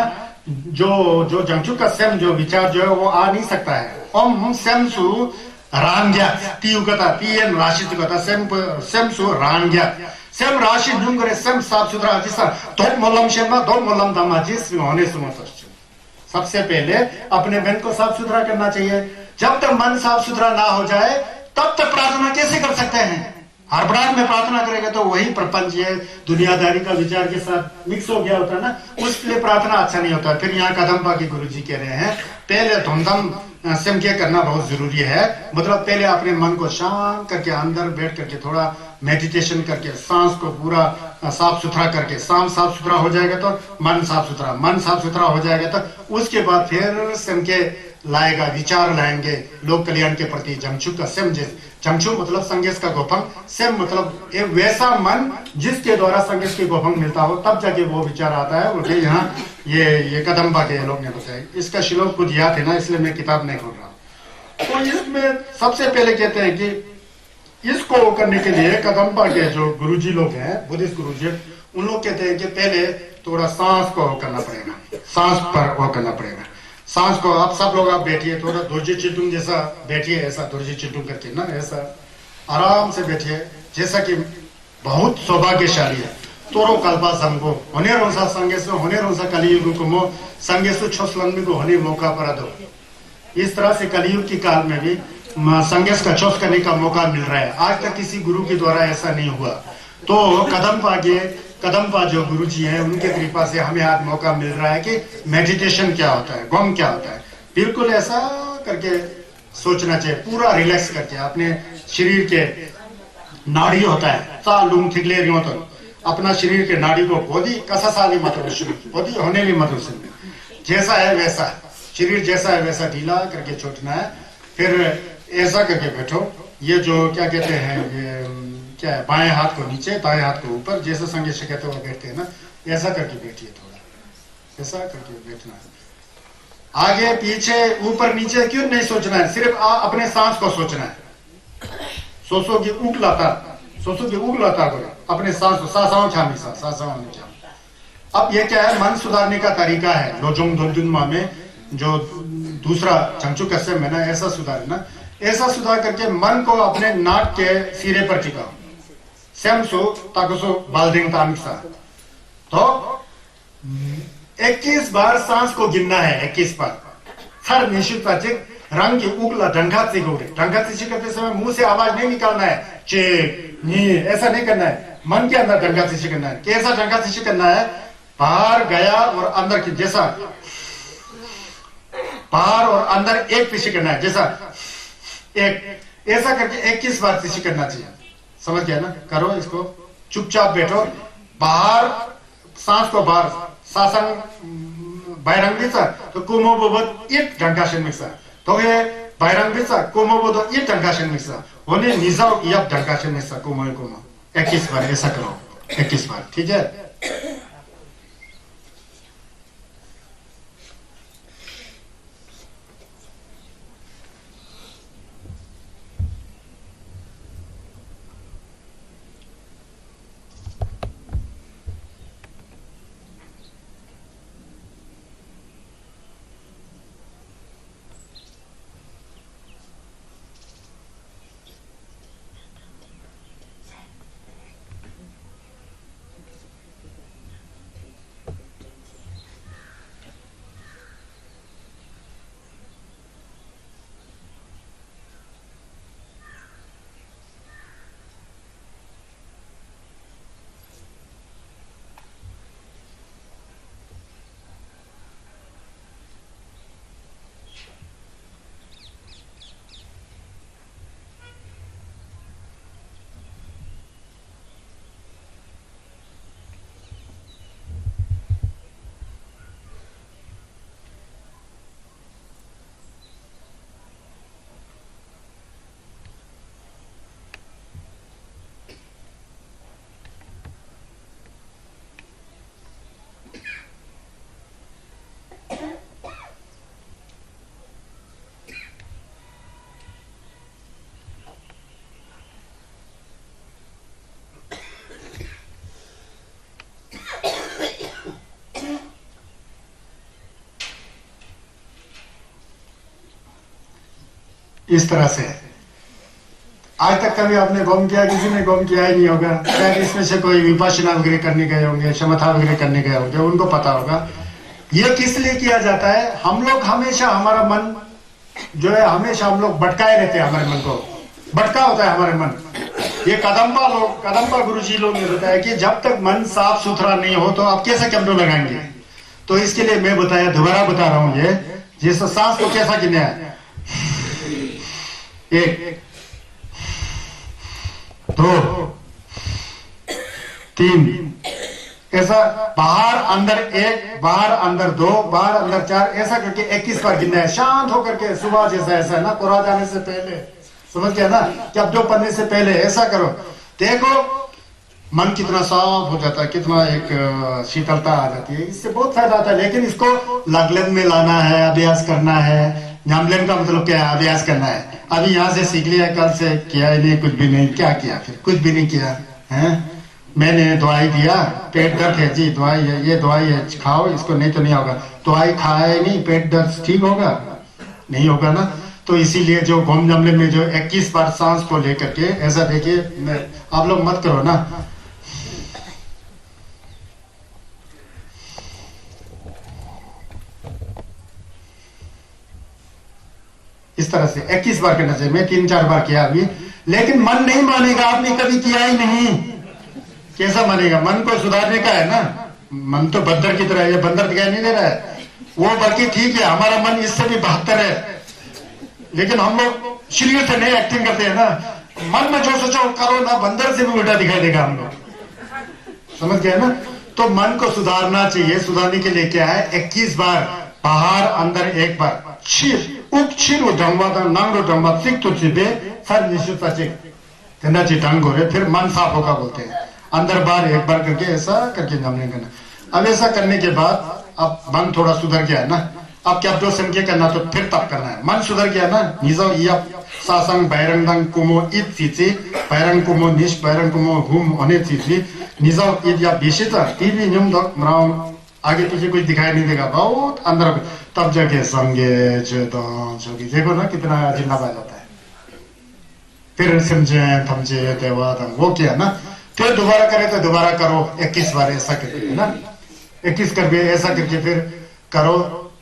S1: जो जो जंगचू का सेम जो विचार जो है वो आ नहीं सकता है। ओम सेम सु रांग्या तीयुगता पीएन राशि कथा सेम सु रांग्या सेम राशि ढूंढ सेम साफ सुथरा जिसा धोप मोलम शेमा धोप मोलम दमा जिस होने सुमत। सबसे पहले अपने मन को साफ सुथरा करना चाहिए। जब तक मन साफ सुथरा ना हो जाए तब तक प्रार्थना कैसे कर सकते हैं? हड़बड़ाहट में प्रार्थना करेगा तो वही प्रपंच है दुनियादारी का विचार के साथ मिक्स हो गया होता है ना, उसके लिए प्रार्थना अच्छा नहीं होता। फिर यहाँ कदम्बा के गुरुजी कह रहे हैं पहले धुमधम सेम क्या करना बहुत जरूरी है, मतलब पहले अपने मन को शांत करके अंदर बैठ करके थोड़ा मेडिटेशन करके सांस को पूरा साफ सुथरा करके, सांस साफ सुथरा हो जाएगा तो मन साफ सुथरा, मन साफ सुथरा हो जाएगा तो उसके बाद फिर सेम के लाएगा, विचार लाएंगे लोक कल्याण के प्रति। जमछू का सेम जमछू मतलब संगेश का गोपंग, सेम मतलब एक वैसा मन जिसके द्वारा संगेश के गोपंग मिलता हो तब जाके वो विचार आता है। उनके यहाँ ये कदम्बा के लोग ने बताया, इसका श्लोक खुद याद है ना, इसलिए मैं किताब नहीं खोल रहा। तो इसमें सबसे पहले कहते हैं कि इसको करने के लिए कदम्बा के जो गुरुजी लोग हैं, बुद्धिस्ट गुरुजी, उन लोग कहते हैं कि पहले थोड़ा सांस को करना पड़ेगा, सांस पर वो करना पड़ेगा। सांस को आप सब लोग आप बैठिए, थोड़ा दुर्जी चिटुंग जैसा बैठिए, ऐसा दुर्जी चिटुंग करके ना, ऐसा आराम से बैठिए जैसा कि बहुत सौभाग्यशाली है। तोरो कल्पा संगो होने रोसा संगेश होने रोसा कलियुग को मो संगेश छोसलंग को होने मौका पर दो। इस तरह से कलियुग की काल में भी संगेश का चौस करने का मौका मिल रहा है। आज तक किसी गुरु के द्वारा ऐसा नहीं हुआ। तो कदम्बा जो गुरुजी हैं उनके कृपा से हमें आज मौका मिल रहा है कि मेडिटेशन क्या होता है, गम क्या होता है, बिल्कुल ऐसा करके सोचना चाहिए, पूरा रिलैक्स करके अपने शरीर के नाड़ी होता है सालूम थिगले रियो तो अपना शरीर के नाड़ी को बोधी कसा साली मतलब बोधी होने भी मतलब जैसा है वैसा शरीर जैसा है वैसा ढीला करके छोड़ना है। फिर ऐसा करके बैठो, ये जो क्या कहते हैं ये क्या है, बाएं हाथ को नीचे दाएं हाथ को ऊपर, जैसे संगीत से कहते हुए बैठते हैं ना, ऐसा करके बैठिए, थोड़ा ऐसा करके बैठना है। आगे पीछे ऊपर नीचे क्यों नहीं सोचना है, सिर्फ अपने सांस को सोचना है। सोचो कि उग लाता करो अपने सांस को, सासाओं छामी सा सासाओं नहीं छाम। अब ये क्या है, मन सुधारने का तरीका है लोजोंग दोलदुनमा में जो दूसरा चंचू कस्से में ना, ऐसा सुधारना, ऐसा सुधार करके मन को अपने नाक के सिरे पर टिकाओ। सेमसो ताकुसो बालदिंग तामिक्सा। तो 21 बार सांस को गिनना है, 21 बार। सर निश्चित रंग की उगला ढंगा से गोरे, ढंगा से करते समय मुंह से आवाज नहीं निकालना है, चे नी ऐसा नहीं करना है, मन के अंदर ढंगा से करना है। कैसा ढंगा से करना है, बाहर गया और अंदर की जैसा, बाहर और अंदर एक पीछे करना है, जैसा एक, ऐसा करके 21 बार पीछे करना चाहिए। समझ गया ना, करो इसको, चुपचाप बैठो, बाहर सांस को बाहर सासंग बायरंगीचा तो कुमोबोबत एक ढंकाशन मिक्सा तो ये बायरंगीचा कुमोबोदो एक ढंकाशन मिक्सा होने निजाव यब ढंकाशन मिक्सा कुमो 21 बार ऐसा करो, 21 बार, ठीक है। इस तरह से आज तक कभी आपने गौम किया, किसी ने गौम किया ही नहीं होगा। शायद इसमें से कोई विपश्यना वगैरह करने गए होंगे, शमथा वगैरह करने गए होंगे, उनको पता होगा। ये किस लिए किया जाता है? हम लोग हमेशा, हमारा मन जो है, हमेशा हम लोग भटकाए रहते हैं, हमारे मन को भटका होता है हमारे मन। ये कदम्बा गुरुजी लोग ने बताया कि जब तक मन साफ सुथरा नहीं हो तो आप कैसे कैमरे लगाएंगे। तो इसके लिए मैं दोबारा बता रहा हूं, ये जैसे सांस को कैसा गिनना है, 1 2 3, ऐसा बाहर अंदर 1, बाहर अंदर 2, बाहर अंदर 4, ऐसा करके 21 बार गिनना है, शांत होकर के। सुबह जैसा ऐसा है ना, कोरा जाने से पहले, समझ गया ना, जब जो पढ़ने से पहले ऐसा करो। देखो मन कितना साफ हो जाता है, कितना एक शीतलता आ जाती है, इससे बहुत फायदा आता है। लेकिन इसको लगलन में लाना है, अभ्यास करना है। नामलन का मतलब क्या है? अभ्यास करना है। अभी यहाँ से सीख लिया, कल से किया ही नहीं, कुछ भी नहीं। क्या किया फिर? कुछ भी नहीं किया है। मैंने दवाई दिया, पेट दर्द है जी, दवाई है, ये दवाई है, खाओ इसको, नहीं तो नहीं होगा। दवाई खाया ही नहीं, पेट दर्द ठीक होगा? नहीं होगा ना। तो इसीलिए जो गोम जमले में जो 21 बार सांस को लेकर के ऐसा, देखिए, आप लोग मत करो ना, इस तरह से 21 बार करना चाहिए। मैं 3-4 बार किया अभी, लेकिन मन नहीं मानेगा। आपने कभी किया ही नहीं, कैसा मानेगा? मन को सुधारने का है ना। मन तो बंदर की तरह है, बंदर दिखाई नहीं दे रहा है वो, बल्कि ठीक है, हमारा मन इससे भी बेहतर है। लेकिन हम लोग शरीर से नहीं एक्टिंग करते हैं ना। मन में जो सोचो करो ना, बंदर से भी उल्टा दिखाई देगा हम लोग, समझ गए ना। तो मन को सुधारना चाहिए। सुधारने के लिए क्या है? 21 बार बाहर अंदर 1 बार, फिर मन साफ होगा बोलते हैं। अंदर बार 1 बार करके ऐसा करके नामने करना। अब ऐसा करने के बाद अब मन थोड़ा सुधर गया है ना। अब क्या दो संख्या करना, तो फिर तब करना है। मन सुधर गया ना, निजो यप सासंग बैरंगदंग कुमो इत चीची बैरंग कुमो निश बैरंग कुमो घूम होने चीची निजो इत या विशित टीवी न्यूम दक मराओ, आगे पीछे कुछ दिखाई नहीं देगा, बहुत अंदर। तब जाके संगे जोगी, देखो ना कितना जिन्ना पा जाता है। फिर समझे थमचे देवा दम, वो क्या ना। फिर दोबारा करे तो दोबारा करो 21 बार ऐसा करके ना, 21 करके ऐसा करके फिर करो।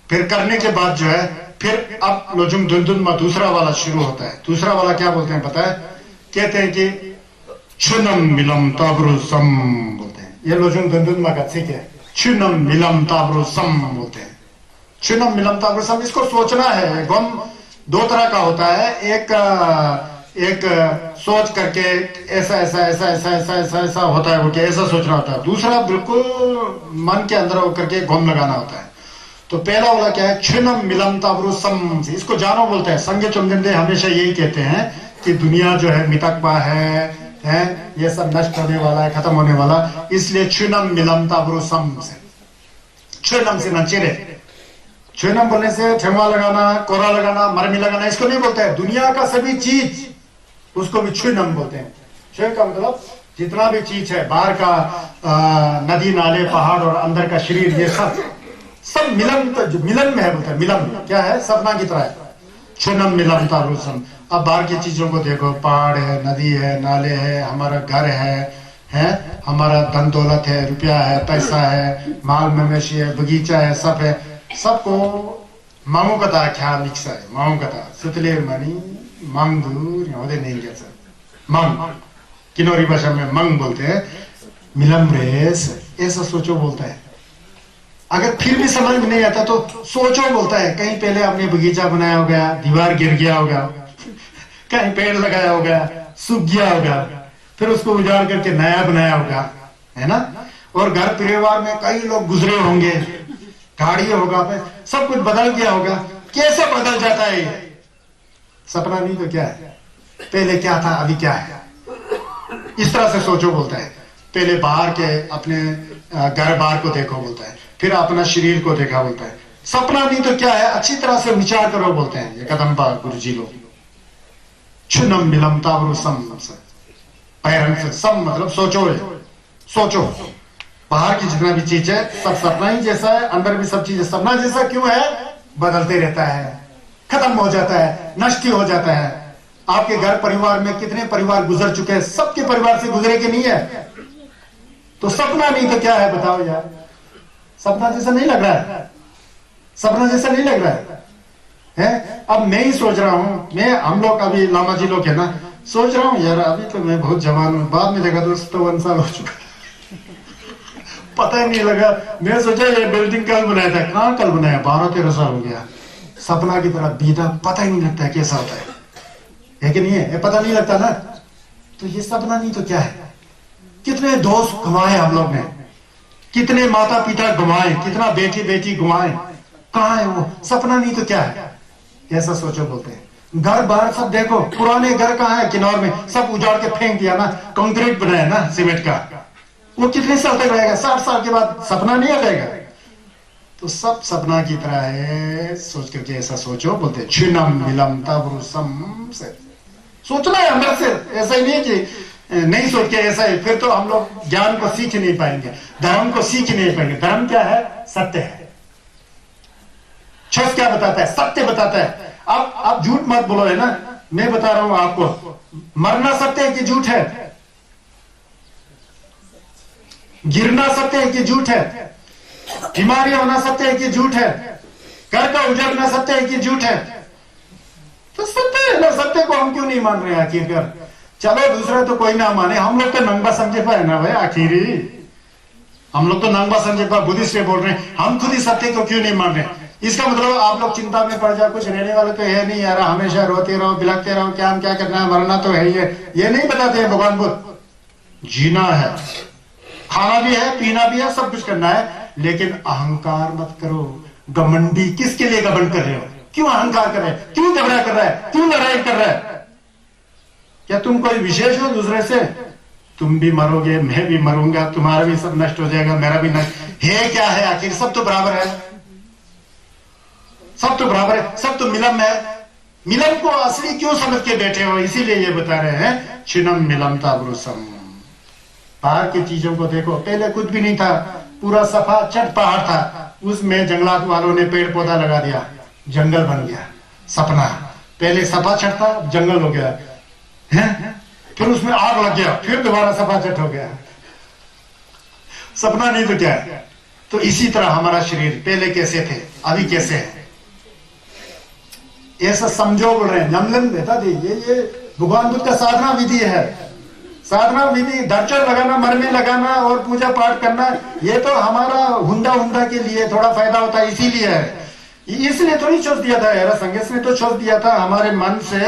S1: फिर करने के बाद जो है, फिर अब लोजुंग धुंधुन में दूसरा वाला शुरू होता है। दूसरा वाला क्या बोलते हैं पता है? कहते हैं कि छुनम मिलम ताब्रु सम बोलते हैं। ये लोजुंग धुंधुन में का ठीक है, छुनम मिलम ताब्रु सम बोलते हैं। छुनम मिलम ताब्रु सम, इसको सोचना है। गम 2 तरह का होता है। एक सोच करके ऐसा ऐसा ऐसा ऐसा ऐसा ऐसा ऐसा होता है, वो क्या ऐसा सोचना होता है। दूसरा बिल्कुल मन के अंदर होकर के गम लगाना होता है। तो पहला वाला क्या है? क्षुनम मिलम ताब्रु सम, इसको जानो बोलते हैं। संगे चुमगंदे हमेशा यही कहते हैं कि दुनिया जो है मितकबा है, ये सब नष्ट होने वाला है, खत्म होने वाला। इसलिए क्षुनम मिलम ताब्रु सम से, क्षुनम से न चिरे। क्षुनम बोलने से ठेंगवा लगाना, कोरा लगाना, मरमी लगाना, इसको नहीं बोलते हैं। दुनिया का सभी चीज उसको भी क्षुनम बोलते हैं। क्षय का मतलब जितना भी चीज है, बाहर का नदी नाले पहाड़ और अंदर का शरीर, ये सब मिलन, तो मिलन में है बोलते हैं। मिलन क्या है? सपना की तरह है। क्षुनम मिलम ताब्रुसम। अब बाहर की चीजों को देखो, पहाड़ है, नदी है, नाले है, हमारा घर है, हमारा धन दौलत है, रुपया है, पैसा है, माल मवेशी है, बगीचा है, सब है। सबको मांगो कथा ख्या मिक्स है। मांगो कथा सुतले मनी मांग दूर नहीं क्या सर, मंग किन्नौरी भाषा में मंग बोलते हैं। मिलम रेस ऐसा सोचो बोलता है। अगर फिर भी समझ में नहीं आता तो सोचो बोलता है। कहीं पहले आपने बगीचा बनाया होगा, दीवार गिर गया होगा, कहीं पेड़ लगाया होगा, सूख गया होगा, फिर उसको उजाड़ करके नया बनाया होगा, है ना। और घर परिवार में कई लोग गुजरे होंगे, गाड़ी होगा, सब कुछ बदल गया होगा। कैसे बदल जाता है ये? सपना नहीं तो क्या है? पहले क्या था, अभी क्या है? इस तरह से सोचो बोलता है। पहले बाहर के अपने घर बार को देखो बोलता है, फिर अपना शरीर को देखा बोलता है। सपना नहीं तो क्या है? अच्छी तरह से विचार करो बोलते हैं ये कदम्बा गुरुजी लोग। क्षुनम मिलम ताब्रु सम, पैरंग से सम मतलब सोचो, सोचो। बाहर की जितना भी चीज है सब सपना ही जैसा है, अंदर भी सब चीजें सपना जैसा क्यों है? बदलते रहता है, खत्म हो जाता है, नष्ट हो जाता है। आपके घर परिवार में कितने परिवार गुजर चुके हैं, सबके परिवार से गुजरे के नहीं है। तो सपना नहीं तो क्या है बताओ यार? सपना जैसा नहीं लग रहा है, सपना जैसा नहीं लग रहा है? अब मैं ही सोच रहा हूं, हम लोग अभी लामा जी लोग है ना, सोच रहा हूं यार अभी तो मैं बहुत जवान हूं, बाद में देखा तो 57 साल हो चुका पता ही नहीं लगा। मैं सोचा ये बिल्डिंग कल बनाया था, कहां कल बनाया, 12-13 साल हो गया। सपना की तरह बीता, पता ही नहीं लगता है कैसा होता है कि नहीं है? ये पता नहीं लगता ना। तो ये सपना नहीं तो क्या है? कितने दोस्त गंवाए हम लोग ने, कितने माता पिता गंवाए, कितना बेटी बेटी गंवाए, कहां है वो? सपना नहीं तो क्या है? ऐसा सोचो बोलते हैं। घर बाहर सब देखो, पुराने घर कहां है? किन्नौर में सब उजाड़ के फेंक दिया ना, कंक्रीट बनाया ना सीमेंट का। वो कितने साल तक रहेगा? 60 साल के बाद सपना नहीं रहेगा। तो सब सपना की तरह है, सोच करके ऐसा सोचो बोलते। छिन्नम मिलम तब्रुसम से सोचना है अंदर से, ऐसा ही नहीं कि नहीं सोच के ऐसा है, फिर तो हम लोग ज्ञान को सीख नहीं पाएंगे, धर्म को सीख नहीं पाएंगे। धर्म क्या है? सत्य है। छस क्या बताता है? सत्य बताता है। अब आप झूठ मत बोलो, है ना? मैं बता रहा हूं आपको, मरना सत्य है कि झूठ है? गिरना सत्य है कि झूठ है? बीमारी होना सत्य है कि झूठ है? घर का उजड़ना सत्य है कि झूठ है? तो सत्य है ना। सत्य को हम क्यों नहीं मान रहे आखिरकार? चलो दूसरा तो कोई ना माने, हम लोग तो नंगा समझे है ना भाई। आखिरी हम लोग तो नंगा समझे बुद्धिस्ट बोल रहे हैं, हम खुद ही सत्य को क्यों नहीं मान रहे? इसका मतलब आप लोग चिंता में पड़ जाए, कुछ रहने वाले तो है नहीं यार, हमेशा रोते रहो, बिलखते रहो, क्या करना है, मरना तो है ही है। ये नहीं बताते हैं भगवान बुद्ध। जीना है, खाना भी है, पीना भी है, सब कुछ करना है, लेकिन अहंकार मत करो। घमंडी किसके लिए घमंड कर रहे हो? क्यों अहंकार कर रहे हैं? क्यों झगड़ा कर रहा है? क्यों लड़ाई कर रहा है? क्या तुम कोई विशेष हो दूसरे से? तुम भी मरोगे, मैं भी मरूंगा, तुम्हारा भी सब नष्ट हो जाएगा, मेरा भी नष्ट है। क्या है आखिर? सब तो बराबर है, सब तो बराबर है, सब तो मिलम है। मिलम को असली क्यों समझ के बैठे हो? इसीलिए ये बता रहे हैं, छिन्नम मिलम ताब्रुसम। बाहर की चीजों को देखो, पहले कुछ भी नहीं था, पूरा सफा चट पहाड़ था, उसमें जंगलात वालों ने पेड़ पौधा लगा दिया, जंगल बन गया। सपना, पहले सफा चट था, जंगल हो गया है, फिर उसमें आग लग गया, फिर दोबारा सफा चट हो गया। सपना नहीं तो क्या है? तो इसी तरह हमारा शरीर पहले कैसे थे, अभी कैसे है, ऐसा समझो बोल रहे हैं। नमलन बेटा दी, ये भगवान बुद्ध का साधना विधि है। साधना विधि, दर्शन लगाना, मर में लगाना और पूजा पाठ करना, ये तो हमारा हुंडा के लिए थोड़ा फायदा होता है, इसीलिए है। इसलिए थोड़ी छोड़ दिया था यार, संगीत ने तो छोड़ दिया था, हमारे मन से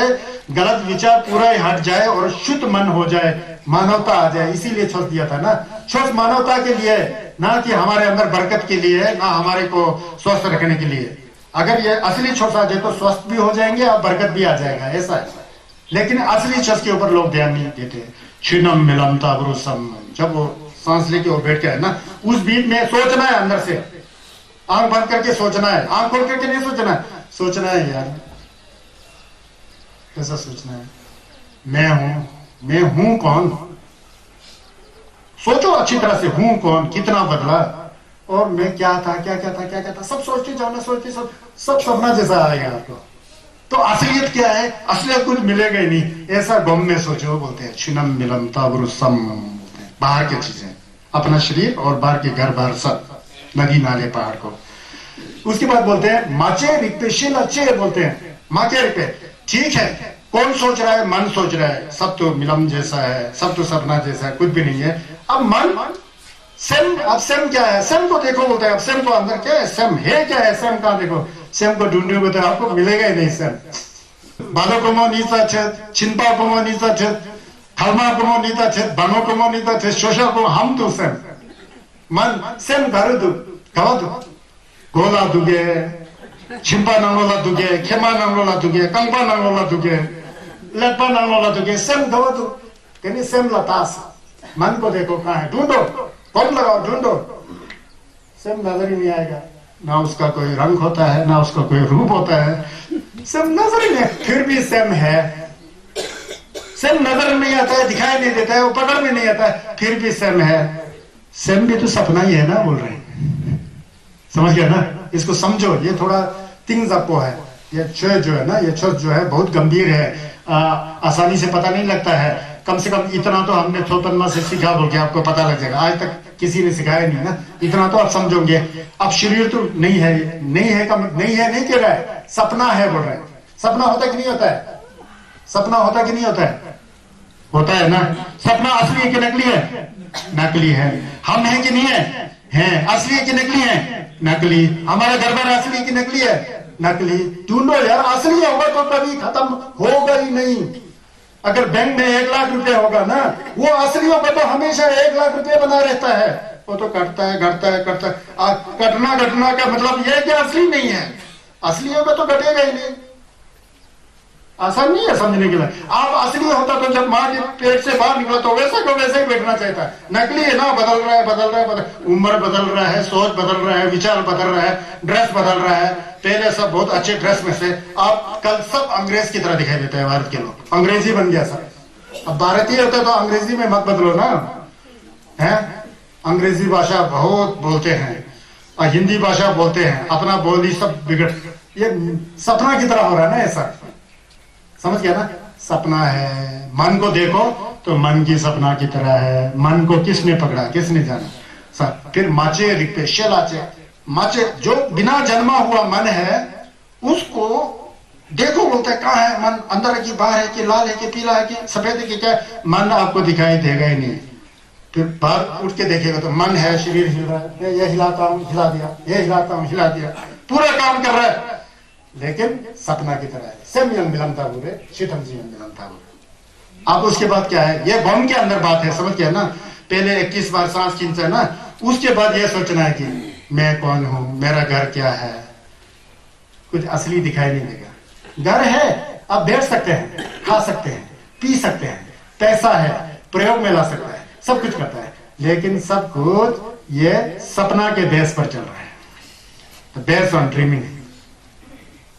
S1: गलत विचार पूरा हट जाए और शुद्ध मन हो जाए, मानवता आ जाए, इसीलिए छोड़ दिया था ना। छोड़ मानवता के लिए, ना कि हमारे अंदर बरकत के लिए, ना हमारे को स्वस्थ रखने के लिए। अगर ये असली छोस आ जाए तो स्वस्थ भी हो जाएंगे और बरकत भी आ जाएगा, ऐसा है। लेकिन असली छोस के ऊपर लोग ध्यान नहीं देते। छिन्नम मिलम ताब्रुसम, जब वो सांस लेके और बैठ के है ना, उस बीच में सोचना है, अंदर से आंख बंद करके सोचना है, आंख खोल करके नहीं सोचना है। सोचना है यार, कैसा सोचना है? मैं हूं कौन? सोचो अच्छी तरह से, हूं कौन, कितना बदला, और मैं क्या था, क्या था, सब सोचते जाओ ना, सोचते सब सपना जैसा आएगा आपको। तो असलियत क्या है? असलियत कुछ मिलेगा ही नहीं, ऐसा गम में सोचो बोलते हैं। छिन्नम मिलम ताब्रुसम, बाहर की चीजें, अपना शरीर और बाहर के घर बाहर सब, नदी नाले पहाड़ को। उसके बाद बोलते हैं माचे रिपेशिल अच्छे बोलते हैं, माचे रिपे। ठीक है, कौन सोच रहा है? मन सोच रहा है, सब तो मिलम जैसा है, सब तो सपना जैसा है, कुछ भी नहीं है। अब मन सेम, अब सेम क्या है? सेम को देखो बोलते हैं। अब सेम को अंदर क्या है? सेम है क्या है? सेम कहां देखो? सेम को ढूंढोगे तो आपको मिलेगा ही नहीं सेम। बालो को नीचा छेद, छिंपा को नीचा छेद, खलमा को नीचा छेद, बनो को नीचा छेद, शोषा को हम तो सेम। मन सेम घर दु गवा दु गोला दुगे, छिंपा नंगोला दुगे, खेमा नंगोला दुगे, कंपा नंगोला दुगे, लेपा नंगोला दुगे, सेम गवा दु कहीं सेम लतास। मन को देखो कहां है, ढूंढो, कौन लगाओ, ढूंढो, सेम नजर ही नहीं आएगा। ना उसका कोई रंग होता है, ना उसका कोई रूप होता है, सेम नजर ही नहीं, फिर भी सेम है। सेम नजर नहीं आता है, दिखाई नहीं देता है, वो पकड़ में नहीं आता है, फिर भी सेम है। सेम भी तो सपना ही है ना, बोल रहे हैं। समझ गया ना? इसको समझो, ये थोड़ा थिंग्स अप है, ये छ जो है ना, ये छ जो है बहुत गंभीर है, आसानी से पता नहीं लगता है। कम से कम इतना तो हमने थोपनमा से सीखा बोल के आपको पता लग जाएगा। आज तक किसी ने सिखाया नहीं ना, इतना तो आप समझोगे। अब शरीर तो नहीं है, नहीं है का नहीं है नहीं कह रहा है, सपना है बोल रहा है। सपना होता कि नहीं होता है? सपना होता कि नहीं होता है? होता है ना। सपना असली है कि नकली है? नकली है। हम हैं कि नहीं है? हैं। असली है कि नकली है? नकली। हमारा घर बार असली है कि नकली है? नकली। ढूंढो यार, असली होगा तो कभी खत्म होगा ही नहीं। अगर बैंक में 1 लाख रुपए होगा ना, वो असली होगा तो हमेशा 1 लाख रुपए बना रहता है। वो तो कटता है घटता है कटता है। कटना घटना का मतलब यह है कि असली नहीं है। असली होगा तो घटेगा ही नहीं। आसान नहीं है समझने के लिए। आप असली होता तो जब माँ के पेट से बाहर निकला तो वैसा को वैसे ही बैठना चाहिए था। नकली है ना, बदल रहा है बदल रहा है बदल, उम्र बदल रहा है, सोच बदल रहा है, विचार बदल रहा है, ड्रेस बदल रहा है। पहले सब बहुत अच्छे ड्रेस में से आप कल सब अंग्रेज की तरह दिखाई देते हैं। भारत के लोग अंग्रेजी बन गया सब। अब भारतीय होता तो अंग्रेजी में मत बदलो ना, है? अंग्रेजी भाषा बहुत बोलते हैं और हिंदी भाषा बोलते हैं, अपना बोली सब बिगड़। ये सपना की तरह हो रहा है ना ऐसा, समझ गया ना? सपना है। मन को देखो तो मन की सपना की तरह है। मन को किसने पकड़ा, किसने जाना? सब। फिर माचे रिक्ते शेलाचे माचे, जो बिना जन्मा हुआ मन है उसको देखो बोलता है। कहाँ है मन? अंदर है कि बाहर है कि लाल है कि पीला है कि सफेद है कि क्या? मन आपको दिखाई देगा ही नहीं। फिर बाहर उठ के देखेगा तो मन है, शरीर हिल रहा है, ये हिलाता हूँ हिला दिया, ये हिलाता हूँ हिला दिया, पूरा काम कर रहा है लेकिन सपना की तरह है। सेम मिलन था पूरे शीतम जी मिलन था। अब उसके बाद क्या है? ये बम के अंदर बात है, समझ गया ना? पहले 21 बार सांस खींचना है ना, उसके बाद ये सोचना है कि मैं कौन हूं, मेरा घर क्या है। कुछ असली दिखाई नहीं देगा। घर है, आप बैठ सकते हैं, खा सकते हैं, पी सकते हैं, पैसा है, प्रयोग में ला सकता है, सब कुछ करता है, लेकिन सब कुछ ये सपना के बेस पर चल रहा है। Base on dreaming.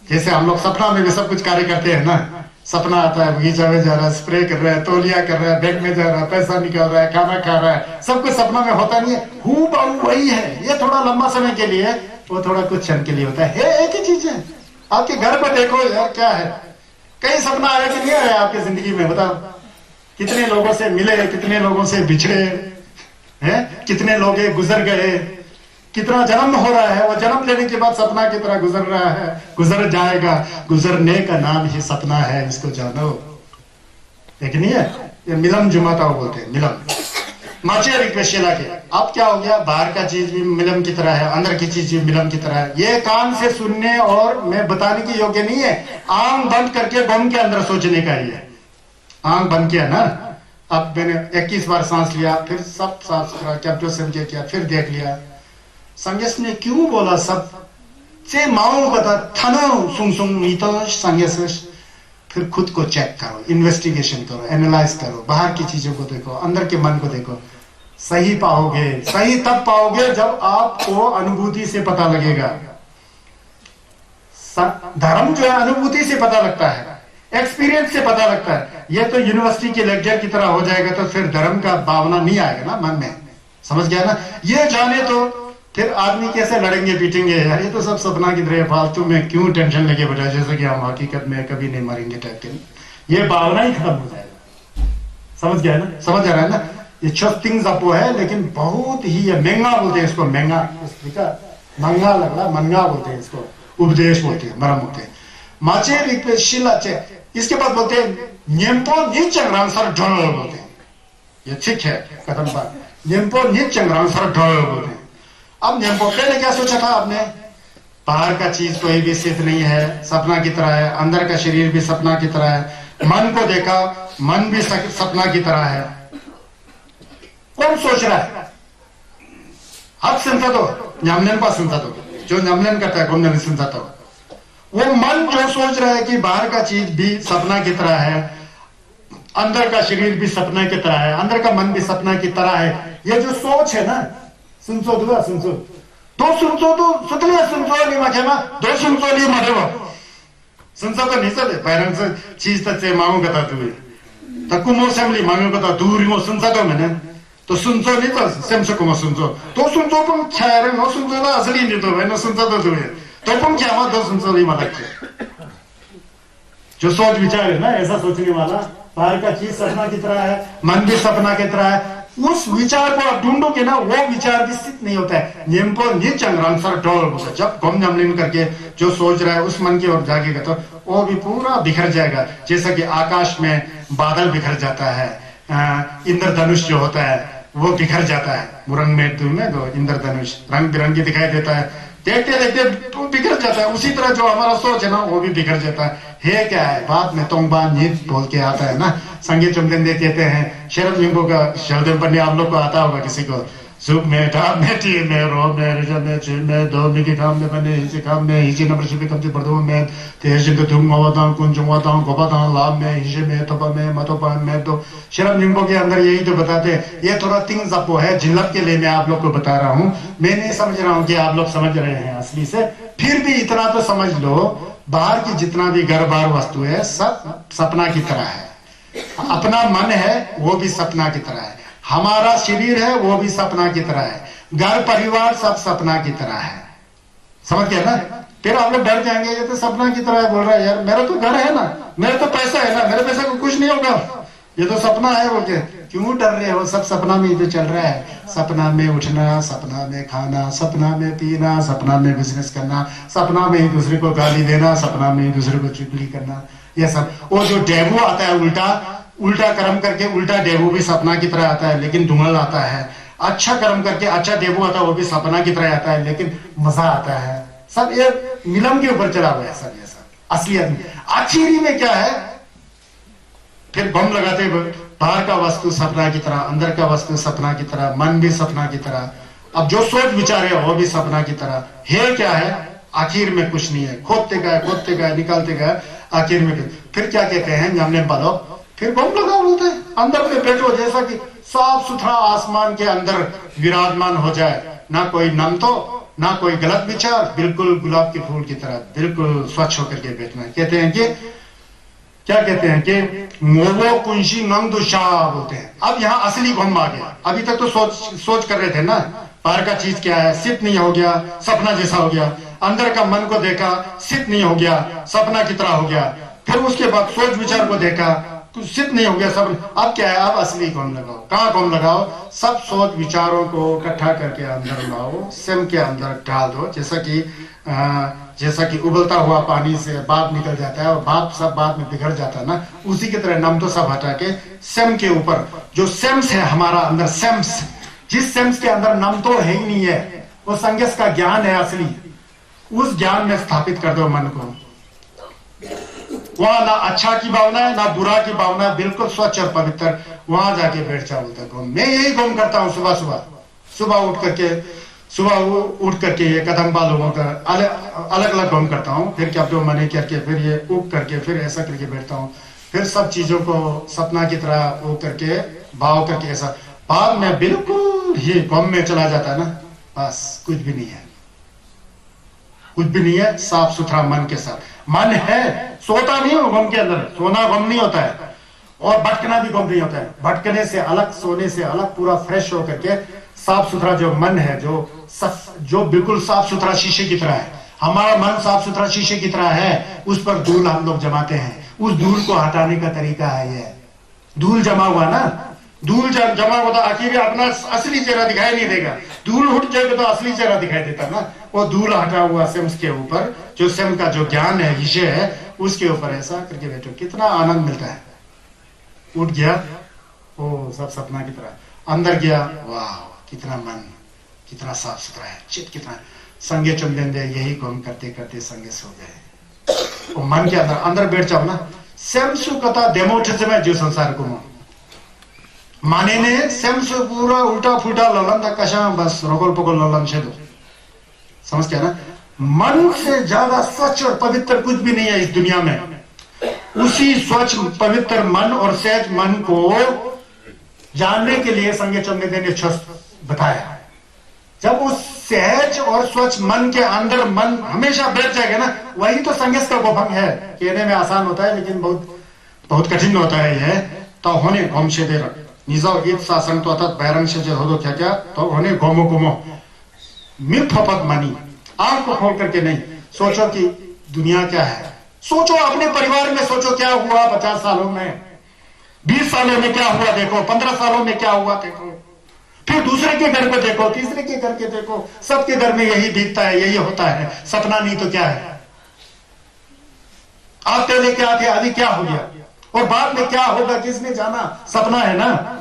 S1: जैसे हम लोग सपना में भी सब कुछ कार्य करते हैं ना, सपना आता है, बगीचा में जा रहा है, स्प्रे कर रहा है, तौलिया कर रहा है, बैंक में जा रहा है, पैसा निकाल रहा है, खाना खा रहा है, सब कुछ सपना में होता नहीं है। हूँ बहु वही है। ये थोड़ा लंबा समय के लिए, वो थोड़ा कुछ क्षण के लिए होता है। एक ही चीज है। आपके घर पर देखो यार क्या है। कई सपना आया कि नहीं आया आपकी जिंदगी में? बताओ। कितने लोगों से मिले, कितने लोगों से बिछड़े हैं, कितने लोग गुजर गए, कितना जन्म हो रहा है। वो जन्म लेने के बाद सपना की तरह गुजर रहा है, गुजर जाएगा। गुजरने का नाम ही सपना है, इसको जानो। एक नहीं है ये मिलन जुमाता बोलते हैं, मिलन माचे रिक्वेशेला के। अब क्या हो गया? बाहर का चीज भी मिलन की तरह है, अंदर की चीज भी मिलन की तरह है। ये कान से सुनने और मैं बताने की योग्य नहीं है। आंख बंद करके बम के अंदर सोचने का ही है। आंख बंद किया ना, अब मैंने 21 बार सांस लिया, फिर सब सांस कैप्टो समझे किया, फिर देख लिया संगेस ने क्यों बोला सब से माओ बता थनो सुन सुन नीतो संगेस। फिर खुद को चेक करो, इन्वेस्टिगेशन करो, एनालाइज करो, बाहर की चीजों को देखो, अंदर के मन को देखो। सही पाओगे, सही तब पाओगे जब आपको अनुभूति से पता लगेगा। धर्म जो है अनुभूति से पता लगता है, एक्सपीरियंस से पता लगता है। ये तो यूनिवर्सिटी के लेक्चर की तरह हो जाएगा तो फिर धर्म का भावना नहीं आएगा ना मन में, समझ गया ना? ये जाने तो फिर आदमी कैसे लड़ेंगे पीटेंगे यार, ये तो सब सपना की तरह फालतू में क्यों टेंशन लेके बैठा, जैसे कि हम हकीकत में कभी नहीं मरेंगे टाइप के। ये भावना ही खत्म हो जाएगा। समझ गया ना? समझ आ रहा है ना? ये थिंग्स अपो है, लेकिन बहुत ही महंगा बोलते हैं इसको, महंगा महंगा लग रहा, महंगा बोलते हैं इसको, उपदेश बोलते हैं, मरम बोलते हैं। माचे रिक्वेस्ट शिलाचे। इसके बाद बोलते हैं न्यम्पो निचंग्राम सर ढोल बोलते हैं। ये ठीक है कदम पर, न्यम्पो निचंग्राम सर ढोल बोलते हैं। अब न्यम्पो पहले क्या सोचा था आपने? बाहर का चीज कोई भी सिद्ध नहीं है, सपना की तरह है, अंदर का शरीर भी सपना की तरह है। मन को देखा, मन भी सपना की तरह है। कौन सोच रहा है? हक सुनता तो न्यामलन पास सुनता तो, जो न्यामलन करता है गुमन सुनता तो। वो मन जो सोच रहा है कि बाहर का चीज भी सपना की तरह है, अंदर का शरीर भी सपना की तरह है, अंदर का मन भी सपना की तरह है। ये जो सोच है ना, सुनसो दुआ सुनसो दो सुनसो तो सुतलिया सुनसो नहीं माखेमा दो सुनसो नहीं मारेवा सुनसो तो नहीं चले पैरंग से चीज तक से मांगो कता तुए तक कुमो सेमली मांगो कता दूरी मो सुनसा तो मैंने तो सुनसो नहीं तो सेमसो कुमो सुनसो तो सुनसो पन छारे नो सुनसो ला असली नहीं तो मैंने सुनसा तो तुए तो पन क्या मा दो सुनसो नहीं मालक जो सोच विचार है ना ऐसा सोचने वाला, बाहर का चीज सपना की तरह है, मन भी सपना की तरह है। उस विचार को आप ढूंढोगे ना, वो विचार भी स्थित नहीं होता है। जब गम जमलिन करके जो सोच रहा है उस मन की ओर जागेगा तो वो भी पूरा बिखर जाएगा, जैसा कि आकाश में बादल बिखर जाता है, इंद्रधनुष जो होता है वो बिखर जाता है। मुरंग में तो इंद्रधनुष रंग बिरंगी दिखाई देता है, देखते देखते तो बिखर जाता है। उसी तरह जो हमारा सोच है ना वो भी बिखर जाता है क्या है बाद में तोंगबा नीत बोल के आता है ना, संगीत चुमदेंदे कहते हैं। शरद लिंगो का शरद पन्ने आप लोग को आता होगा किसी को, सुख में ठाप में टी में रो में रिजल में ची में दो में की काम में बने हिची काम में हिची नंबर शिपी कम से बर्दो में तेज के तुम मवादां कुंजवादां गोबादां लाभ में हिचे में तोपा में मतोपा में। तो शरद लिंगो के अंदर यही तो बताते हैं। ये थोड़ा थिंग्स आपको है जिल्लत के लिए मैं आप लोग को बता रहा हूँ। मैं नहीं समझ रहा हूँ कि आप लोग समझ रहे हैं असली से, फिर भी इतना तो समझ लो, बाहर की जितना भी घर बार वस्तु है सब सपना की तरह है। अपना मन है वो भी सपना की तरह है, हमारा शरीर है वो भी सपना की तरह है, घर परिवार सब सपना की तरह है। समझ गया ना? फिर आप लोग डर जाएंगे ये तो सपना की तरह है बोल रहा है, यार मेरा तो घर है ना, मेरा तो पैसा है ना, मेरे पैसे को कुछ नहीं होगा, ये तो सपना है बोल के क्यों डर रहे हो? सब सपना में ही तो चल रहा है। सपना में उठना, सपना में खाना, सपना में पीना, सपना में बिजनेस करना, सपना में ही दूसरे को गाली देना, सपना में ही दूसरे को चुगली करना, ये सब। वो जो डेबू आता है उल्टा कर्म करके उल्टा डेबू भी सपना की तरह आता है लेकिन धुंधल आता है। अच्छा कर्म करके अच्छा डेबू आता है वो भी सपना की तरह आता है लेकिन मजा आता है। सब ये नीलम के ऊपर चला हुआ है सब, ये सब असलियत में। आखिरी में क्या है? फिर बम लगाते बाहर का वस्तु सपना की तरह, अंदर का वस्तु सपना की तरह, मन भी सपना की तरह। अब जो सोच विचार है वो भी सपना की तरह है। क्या है? आखिर में कुछ नहीं है। खोदते गए निकालते गए, आखिर में फिर क्या कहते हैं हमने बालो, फिर बम लगा बोलते हैं। अंदर में बैठो जैसा कि साफ सुथरा आसमान के अंदर विराजमान हो जाए, ना कोई नम तो ना कोई गलत विचार, बिल्कुल गुलाब के फूल की तरह बिल्कुल स्वच्छ होकर के बैठना। कहते हैं कि क्या कहते हैं कि मोवो कुंशी नंग शाह बोलते हैं। अब यहाँ असली गम आ गया। अभी तक तो सोच कर रहे थे ना, बाहर का चीज क्या है, सिद्ध नहीं हो गया, सपना जैसा हो गया। अंदर का मन को देखा, सिद्ध नहीं हो गया, सपना की तरह हो गया। फिर उसके बाद सोच विचार को देखा, कुछ सिद्ध नहीं हो गया सब। अब क्या है? अब असली गम लगाओ। कहाँ गम लगाओ? सब सोच विचारों को इकट्ठा करके अंदर लाओ, सिम के अंदर डाल दो। जैसा कि उबलता हुआ पानी से भाप निकल जाता है और भाप सब बाद में बिखर जाता है ना, उसी की तरह नम तो सब हटा के सेम के ऊपर जो सेम्स है हमारा अंदर, सेम्स, जिस सेम्स के अंदर नम तो है ही नहीं है, वो संगस का ज्ञान है असली, उस ज्ञान में स्थापित कर दो मन को। वहां ना अच्छा की भावना है ना बुरा की भावना, बिल्कुल स्वच्छ और पवित्र। वहां जाके बैठ जाओ बोलता है। मैं यही गम करता हूँ सुबह उठ करके ये कदम बा लोगों का अलग अलग गम करता हूँ। फिर क्या मने करके फिर ये उग करके फिर ऐसा करके बैठता हूँ। फिर सब चीजों को सपना की तरह वो करके भाव करके ऐसा, बाद में बिल्कुल ही गम में चला जाता है ना, बस कुछ भी नहीं है, कुछ भी नहीं है। साफ सुथरा मन के साथ मन है, सोता नहीं हो गम के अंदर, सोना गम नहीं होता है और भटकना भी गम नहीं होता है। भटकने से अलग, सोने से अलग, पूरा फ्रेश होकर के साफ सुथरा जो मन है, जो बिल्कुल साफ सुथरा शीशे की तरह है। हमारा मन साफ सुथरा शीशे की तरह है, उस पर धूल हम लोग जमाते हैं। उस धूल को हटाने का तरीका है ये। धूल जमा हुआ ना, धूल जमा हुआ तो आखिर अपना असली चेहरा दिखाई नहीं देगा। धूल उठ जाएगा तो असली चेहरा दिखाई देता ना। वो धूल हटा हुआ सेम्स के ऊपर, जो सेम का जो ज्ञान है, विषय है, उसके ऊपर ऐसा करके बैठो, कितना आनंद मिलता है। उठ गया, ओ सब सपना की तरह। अंदर गया, वाह कितना मन, कितना साफ सुथरा है, चित कितना। संगे चुंबेंदे यही गम करते करते संगे सो गए। वो मन के अंदर बैठ जाओ ना। सेम्सु कथा डेमोठे में जो संसार को माने ने सेम्सु पूरा उल्टा फुल्टा ललन था कशा, बस रोगल पगल ललन छेदो। समझ गया ना? मन से ज्यादा स्वच्छ और पवित्र कुछ भी नहीं है इस दुनिया में। उसी स्वच्छ पवित्र मन और सहज मन को जानने के लिए संगे चंदेदे ने बताया। जब उस सहज और स्वच्छ मन के अंदर मन हमेशा बैठ जाएगा ना, वही तो संगस का गोभंग है। कहने में आसान होता है लेकिन बहुत कठिन होता है यह। तो होने गम से दे निजाओ ईद शासन तो अर्थात बैरंग से जो हो क्या तो होने गोमो गोमो मिथपत मनी। आंख को खोल करके नहीं सोचो कि दुनिया क्या है, सोचो अपने परिवार में, सोचो क्या हुआ 50 सालों में, 20 सालों में क्या हुआ देखो, 15 सालों में क्या हुआ देखो, फिर दूसरे के घर को देखो, तीसरे के घर के देखो, सबके घर में यही बीतता है, यही होता है। सपना नहीं तो क्या है? आप पहले क्या थे, अभी क्या हो गया, और बाद में क्या होगा किसने जाना? सपना है ना।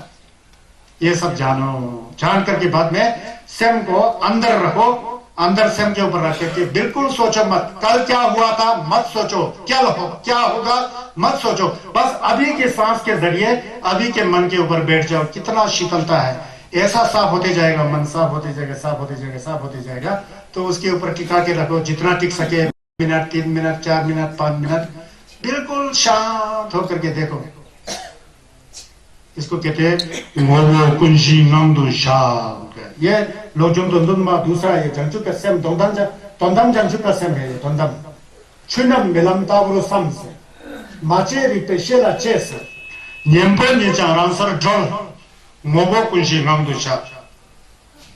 S1: ये सब जानो, जान करके बाद में स्वयं को अंदर रखो, अंदर स्वयं के ऊपर रख करके बिल्कुल सोचो मत कल क्या हुआ था, मत सोचो क्या होगा, मत सोचो। बस अभी के सांस के जरिए अभी के मन के ऊपर बैठ जाओ। कितना शीतलता है, ऐसा साफ होते जाएगा मन, साफ होते जाएगा, साफ होते जाएगा, साफ होते जाएगा। तो उसके ऊपर टिका के रखो जितना टिक सके, मिनट, 3 मिनट, 4 मिनट, 5 मिनट, बिल्कुल शांत होकर के देखो। इसको कहते हैं मोवो कुंजी नंदु शाह। ये लोजों दोंदुन मा दूसरा ये जंचु का सेम दोंदम जंचु का सेम है। ये दोंदम चुनम मिलम तावरो सम से माचे रिते शेला चेस नियमपन ये चारां सर ड्रोन मोवो कुंजी नंदु शाह।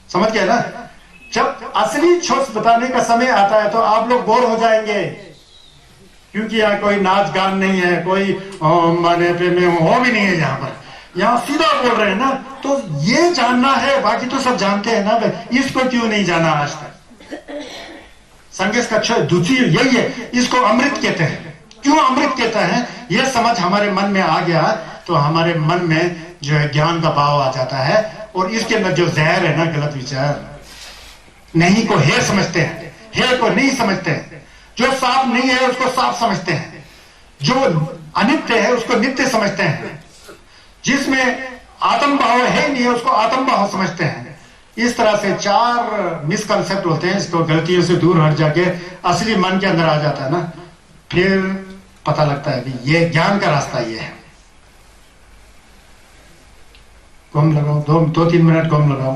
S1: समझ गए ना? जब असली छोस बताने का समय आता है तो आप लोग बोर हो जाएंगे, क्योंकि यहाँ कोई नाच गान नहीं है, कोई माने पे में हो भी नहीं है। यहाँ पर यहाँ सीधा बोल रहे हैं ना, तो ये जानना है, बाकी तो सब जानते हैं ना भाई, इसको क्यों नहीं जाना आज तक? संगीत का दूसरी यही है, इसको अमृत कहते हैं। क्यों अमृत कहते हैं? यह समझ हमारे मन में आ गया तो हमारे मन में जो है ज्ञान का भाव आ जाता है, और इसके अंदर जो जहर है ना, गलत विचार, नहीं को है समझते हैं, है को नहीं समझते हैं। जो साफ नहीं है उसको साफ समझते हैं, जो अनित्य है उसको नित्य समझते हैं, जिसमें आत्म भाव है नहीं है उसको आत्म भाव समझते हैं। इस तरह से 4 मिसकंसेप्ट होते हैं। इसको गलतियों से दूर हट जाके असली मन के अंदर आ जाता है ना, फिर पता लगता है कि ये ज्ञान का रास्ता ये है। कम लगाओ, 2-3 मिनट कम लगाओ,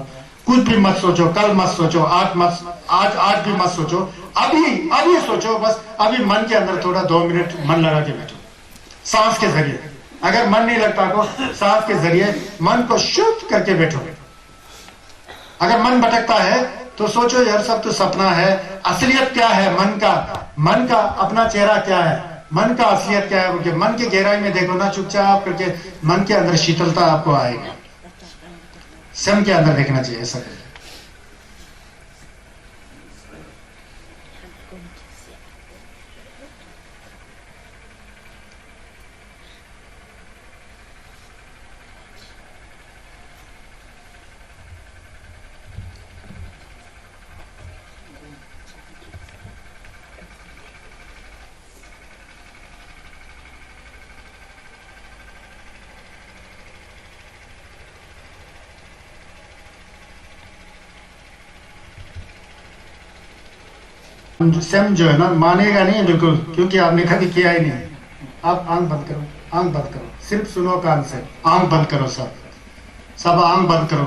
S1: कुछ भी मत सोचो, कल मत सोचो, आज भी मत सोचो, अभी सोचो। बस अभी मन के अंदर थोड़ा 2 मिनट मन लगा के बैठो सांस के जरिए। अगर मन नहीं लगता तो सांस के जरिए मन को शुद्ध करके बैठो। अगर मन भटकता है तो सोचो यार सब तो सपना है, असलियत क्या है मन का अपना चेहरा क्या है, मन का असलियत क्या है, बोल मन की गहराई में देखो ना, चुपचाप करके मन के अंदर शीतलता आपको आएगी। स्वयं के अंदर देखना चाहिए ऐसा करके। स्वयं जो है ना मानेगा नहीं बिल्कुल, क्योंकि आपने कभी किया ही नहीं। आप आंख बंद करो, आंख बंद करो, सिर्फ सुनो कान से, आंख बंद करो, सब आंख बंद करो।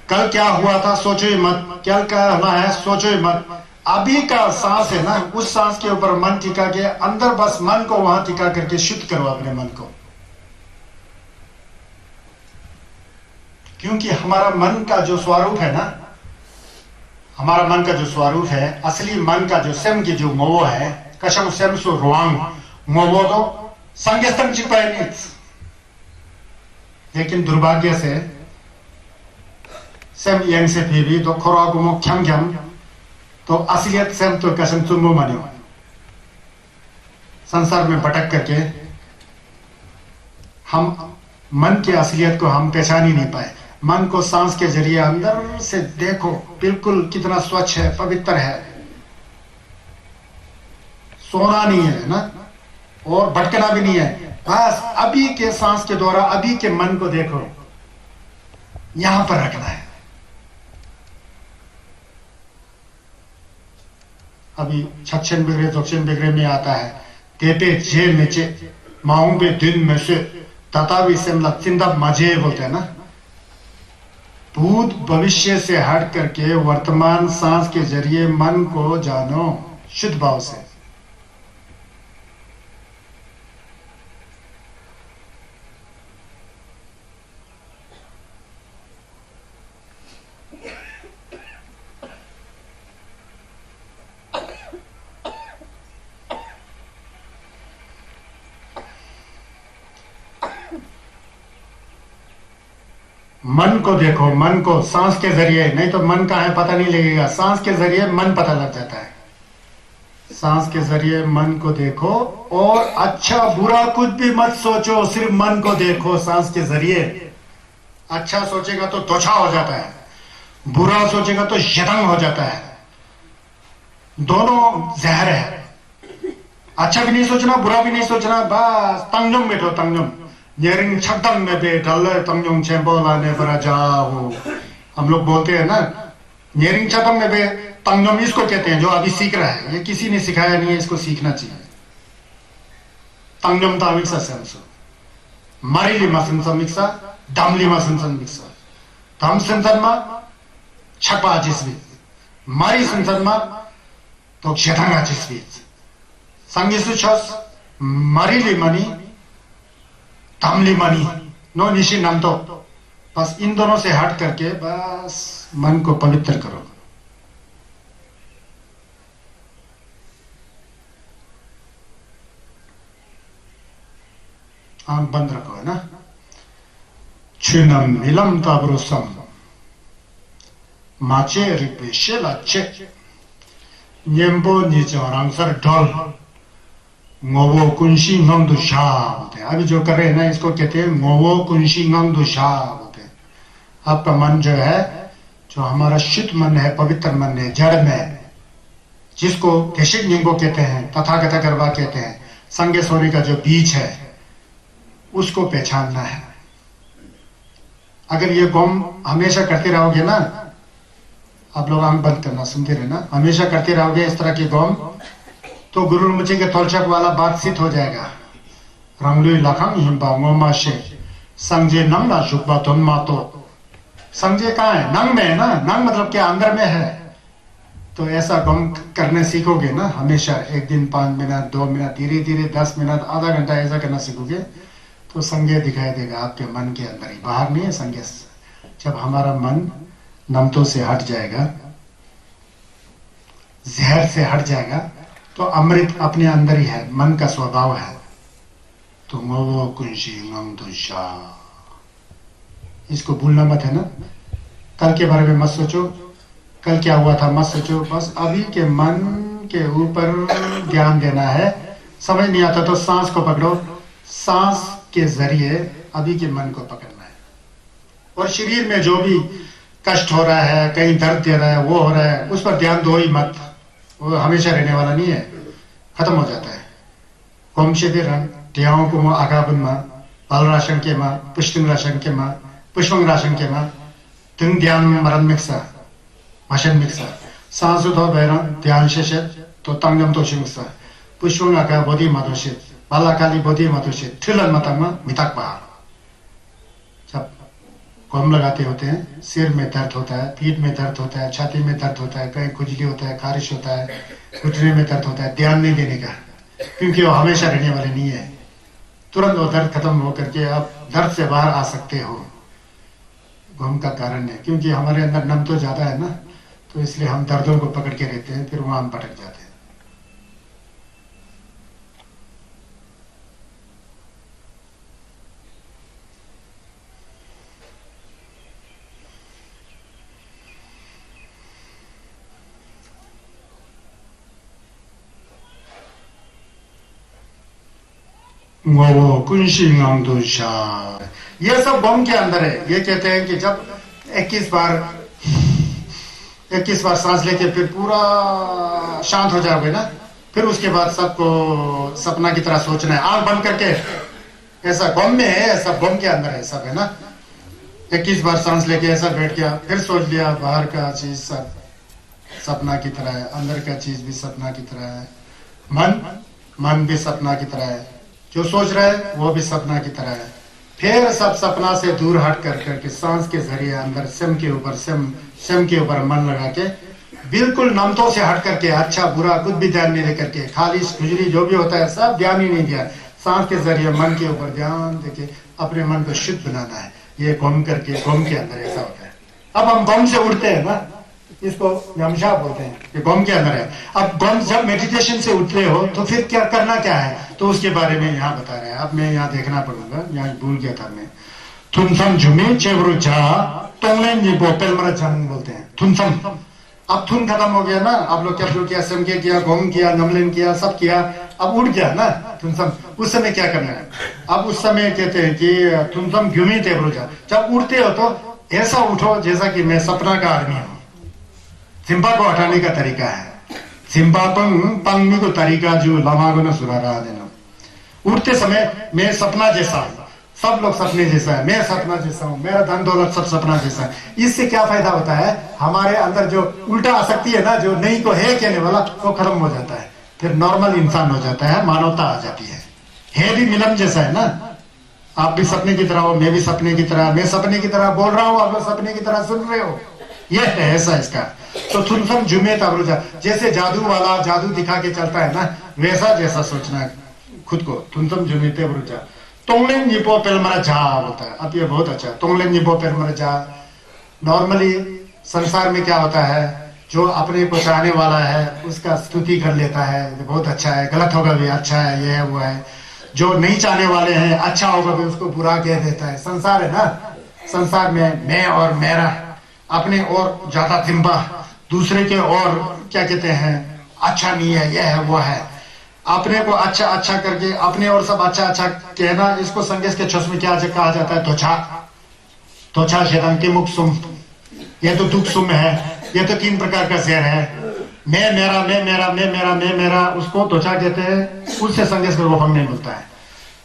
S1: कल क्या हुआ था सोचो ही मत, कल क्या होना है सोचो ही मत। अभी का सांस है ना, उस सांस के ऊपर मन टिका के अंदर, बस मन को वहां टिका करके शुद्ध करो अपने मन को। क्योंकि हमारा मन का जो स्वरूप है ना, हमारा मन का जो स्वरूप है, असली मन का जो स्वयं की जो मोवो है, कसम स्वयं सो रुआंग मोवो तो संगेस्तम चिपाई। लेकिन दुर्भाग्य से स्वयं यंग से भी तो खोराकुमो ख्यम तो असलियत स्वयं तो कसम चुम्बो मानो। संसार में भटक करके हम मन की असलियत को हम पहचान ही नहीं पाए। मन को सांस के जरिए अंदर से देखो, बिल्कुल कितना स्वच्छ है, पवित्र है, सोना नहीं है ना, और भटकना भी नहीं है। बस अभी के सांस के द्वारा अभी के मन को देखो, यहां पर रखना है। अभी छक्षन बिगड़े जोक्षन बिगड़े में आता है, तेपे जे मेचे माऊ पे दिन में से तथा भी चिंता मजे बोलते हैं ना। भूत भविष्य से हट करके वर्तमान सांस के जरिए मन को जानो शुद्ध भाव से। मन को देखो, मन को सांस के जरिए, नहीं तो मन का है पता नहीं लगेगा, सांस के जरिए मन पता लग जाता है। सांस के जरिए मन को देखो और अच्छा बुरा कुछ भी मत सोचो, सिर्फ मन को देखो सांस के जरिए। अच्छा सोचेगा तो त्वचा हो जाता है, बुरा सोचेगा तो यतंग हो जाता है। दोनों जहर है। अच्छा भी नहीं सोचना, बुरा भी नहीं सोचना, बस तंगम बैठो, तंगम नियरिंग छटंग में बैठल तंगम चेंबोला ने बरा जाओ। हम लोग बोलते हैं ना, नियरिंग छटंग में बे तंगम, इसको कहते हैं जो अभी सीख रहा है। ये किसी ने सिखाया नहीं है, इसको सीखना चाहिए। तंगम तामिक्सा सेंसो मारिली मासनसा मिक्सा दामली मासनसन मिक्सा धाम सेंसनमा छपा जिसवी मारी सेंसनमा तो क्षेत्रंगा जिसवी संगीसु छस मारिली मनी दामली मनी नो निशी नाम तो। बस इन दोनों से हट करके बस मन को पवित्र करो। आंख बंद रखो, है ना। छिनम मिलम ताब्रोसम माचे रिपे शेला चे न्यम्बो नीचोरांसर ढोल ngोवो कुंशी ngंदु शा बोलते हैं। अभी जो कर रहे हैं ना, इसको कहते हैं ngोवो कुंशी ngंदु शा बोलते हैं। आपका मन जो है, जो हमारा शुद्ध मन है, पवित्र मन है, जड़ में, जिसको केशिक निंबो कहते हैं, तथागत गरबा कहते हैं, संगे सोने का जो बीज है, उसको पहचानना है। अगर ये गम हमेशा करते रहोगे ना, आप लोग आंख बंद करना, सुनते रहना, हमेशा करते रहोगे इस तरह के गम, तो गुरु मुझे के तोलचक वाला बात सिद्ध हो जाएगा। रंगलुई लखंग हिंबा ngoमा शे संजय नंग ना शुक्बा तुनमा तो। संजय कहाँ है? नंग में है ना। नंग मतलब क्या? अंदर में है। तो ऐसा गम करने सीखोगे ना, हमेशा एक दिन 5 मिनट 2 मिनट धीरे धीरे 10 मिनट आधा घंटा ऐसा करना सीखोगे तो संज्ञा दिखाई देगा आपके मन के अंदर ही, बाहर नहीं है संज्ञा। जब हमारा मन नमतों से हट जाएगा, जहर से हट जाएगा, तो अमृत अपने अंदर ही है, मन का स्वभाव है। तो वो कुंशी ngam इसको भूलना मत, है ना। कल के बारे में मत सोचो, कल क्या हुआ था मत सोचो, बस अभी के मन के ऊपर ध्यान देना है। समझ नहीं आता तो सांस को पकड़ो, सांस के जरिए अभी के मन को पकड़ना है। और शरीर में जो भी कष्ट हो रहा है, कहीं दर्द दे रहा है, वो हो रहा है, उस पर ध्यान दो ही मत। वो हमेशा रहने वाला नहीं है, खत्म हो जाता है। कोमशे दे रंग टियाओं को आगाबन मा बाल राशन के मा पुष्टिंग राशन के मा पुष्पंग राशन के मा तुम ध्यान मरण मिक्सा भाषण मिक्सा सांस उठो बैरंग ध्यान शेषे तो तंगम तो शिंगसा पुष्पंग आका बोधि माधोषित बाला काली बोधि माधोषित ठिलन मतंग मिताक बाहर। जब गम लगाते होते हैं, सिर में दर्द होता है, पीठ में दर्द होता है, छाती में दर्द होता है, कहीं खुजली होता है, खारिश होता है, घुटने में दर्द होता है, ध्यान नहीं देने का, क्योंकि वो हमेशा रहने वाले नहीं है। तुरंत वो दर्द खत्म होकर के आप दर्द से बाहर आ सकते हो। गम का कारण है क्योंकि हमारे अंदर नम तो ज्यादा है ना, तो इसलिए हम दर्दों को पकड़ के रहते हैं, फिर वहां हम भटक जाते हैं। वो कुंशी ngam ये सब गम के अंदर है। ये कहते हैं कि जब 21 बार सांस लेके फिर पूरा शांत हो जाओगे ना, फिर उसके बाद सबको सपना की तरह सोचना है, आंख बंद करके। ऐसा गम में है, ऐसा गम के अंदर है सब, है ना। 21 बार सांस लेके ऐसा बैठ गया, फिर सोच लिया बाहर का चीज सब सपना की तरह है, अंदर का चीज भी सपना की तरह है, मन भी सपना की तरह है, जो सोच रहा है वो भी सपना की तरह है। फिर सब सपना से दूर हट कर करके सांस के जरिए अंदर सिम के ऊपर मन लगा के बिल्कुल नमतों से हट करके, अच्छा बुरा कुछ भी ध्यान नहीं लेकर के, खालिश खुजली जो भी होता है सब ध्यान ही नहीं दिया, सांस के जरिए मन के ऊपर ध्यान देके अपने मन को शुद्ध बनाना है। ये गम करके, गम के अंदर ऐसा होता है। अब हम गम से उठते हैं ना, इसको यमशा बोलते हैं, ये गम के अंदर है। अब गम जब मेडिटेशन से उठते हो तो फिर क्या करना क्या है, तो उसके बारे में यहाँ बता रहे हैं। अब मैं यहाँ देखना पड़ूंगा, यहाँ भूल गया था मैं। थुनसम झुमी चेवरुचा तोंगलेन जी बोपेल मरा जंग बोलते हैं थुनसम। अब थुन खत्म हो गया ना, आप लोग क्या शुरू किया, समके किया, गोम किया, नमलेन किया, सब किया, अब उड़ गया ना थुनसम। उस समय क्या करना है, अब उस समय कहते हैं कि थुनसम घुमी तेवरुचा, जब उड़ते हो तो ऐसा उठो जैसा कि मैं सपना का आदमी हूं। सिंपा को हटाने का तरीका है, सिंपा पंगमी को तरीका जो लमागो न सुरारा देना। उठते समय मैं सपना जैसा हूं, सब लोग सपने जैसा है, मैं सपना जैसा हूं, मेरा धन दौलत सब सपना जैसा है। इससे क्या फायदा होता है, हमारे अंदर जो उल्टा आसक्ति है ना, जो नहीं को है कहने वाला, वो खत्म हो जाता है, फिर नॉर्मल इंसान हो जाता है, मानवता आ जाती है भी मिलन जैसा है ना। आप भी सपने की तरह हो, मैं भी सपने की तरह, मैं सपने की तरह बोल रहा हूं, आप लोग सपने की तरह सुन रहे हो, ये है ऐसा इसका। तो थुनसम जुमे तबरुजा, जैसे जादू वाला जादू दिखा के चलता है ना, वैसा जैसा सोचना है खुद को। थुनसम जुमे तबरुजा तोंगलेन निपो पेलमरा जा बोलता है। अब ये बहुत अच्छा है, तोंगलेन निपो पेलमरा जा। नॉर्मली संसार में क्या होता है, जो अपने को चाहने वाला है उसका स्तुति कर लेता है, बहुत अच्छा है, गलत होगा भी अच्छा है, ये है वो है। जो नहीं चाहने वाले हैं अच्छा होगा भी उसको बुरा कह देता है। संसार है ना, संसार में मैं और मेरा, अपने और ज्यादा थिम्बा, दूसरे के और क्या कहते हैं अच्छा नहीं है, यह है वो है। अपने को अच्छा अच्छा करके अपने और सब अच्छा अच्छा कहना, इसको संगेश के छुस में क्या कहा जाता है, त्वचा। त्वचा शेदम के मुख सुम, ये तो दुख सुम है, ये तो 3 प्रकार का जहर है। मैं मेरा, मैं मेरा, मैं मेरा, मैं मेरा, उसको त्वचा कहते हैं। उससे संगेश को भंग नहीं मिलता है।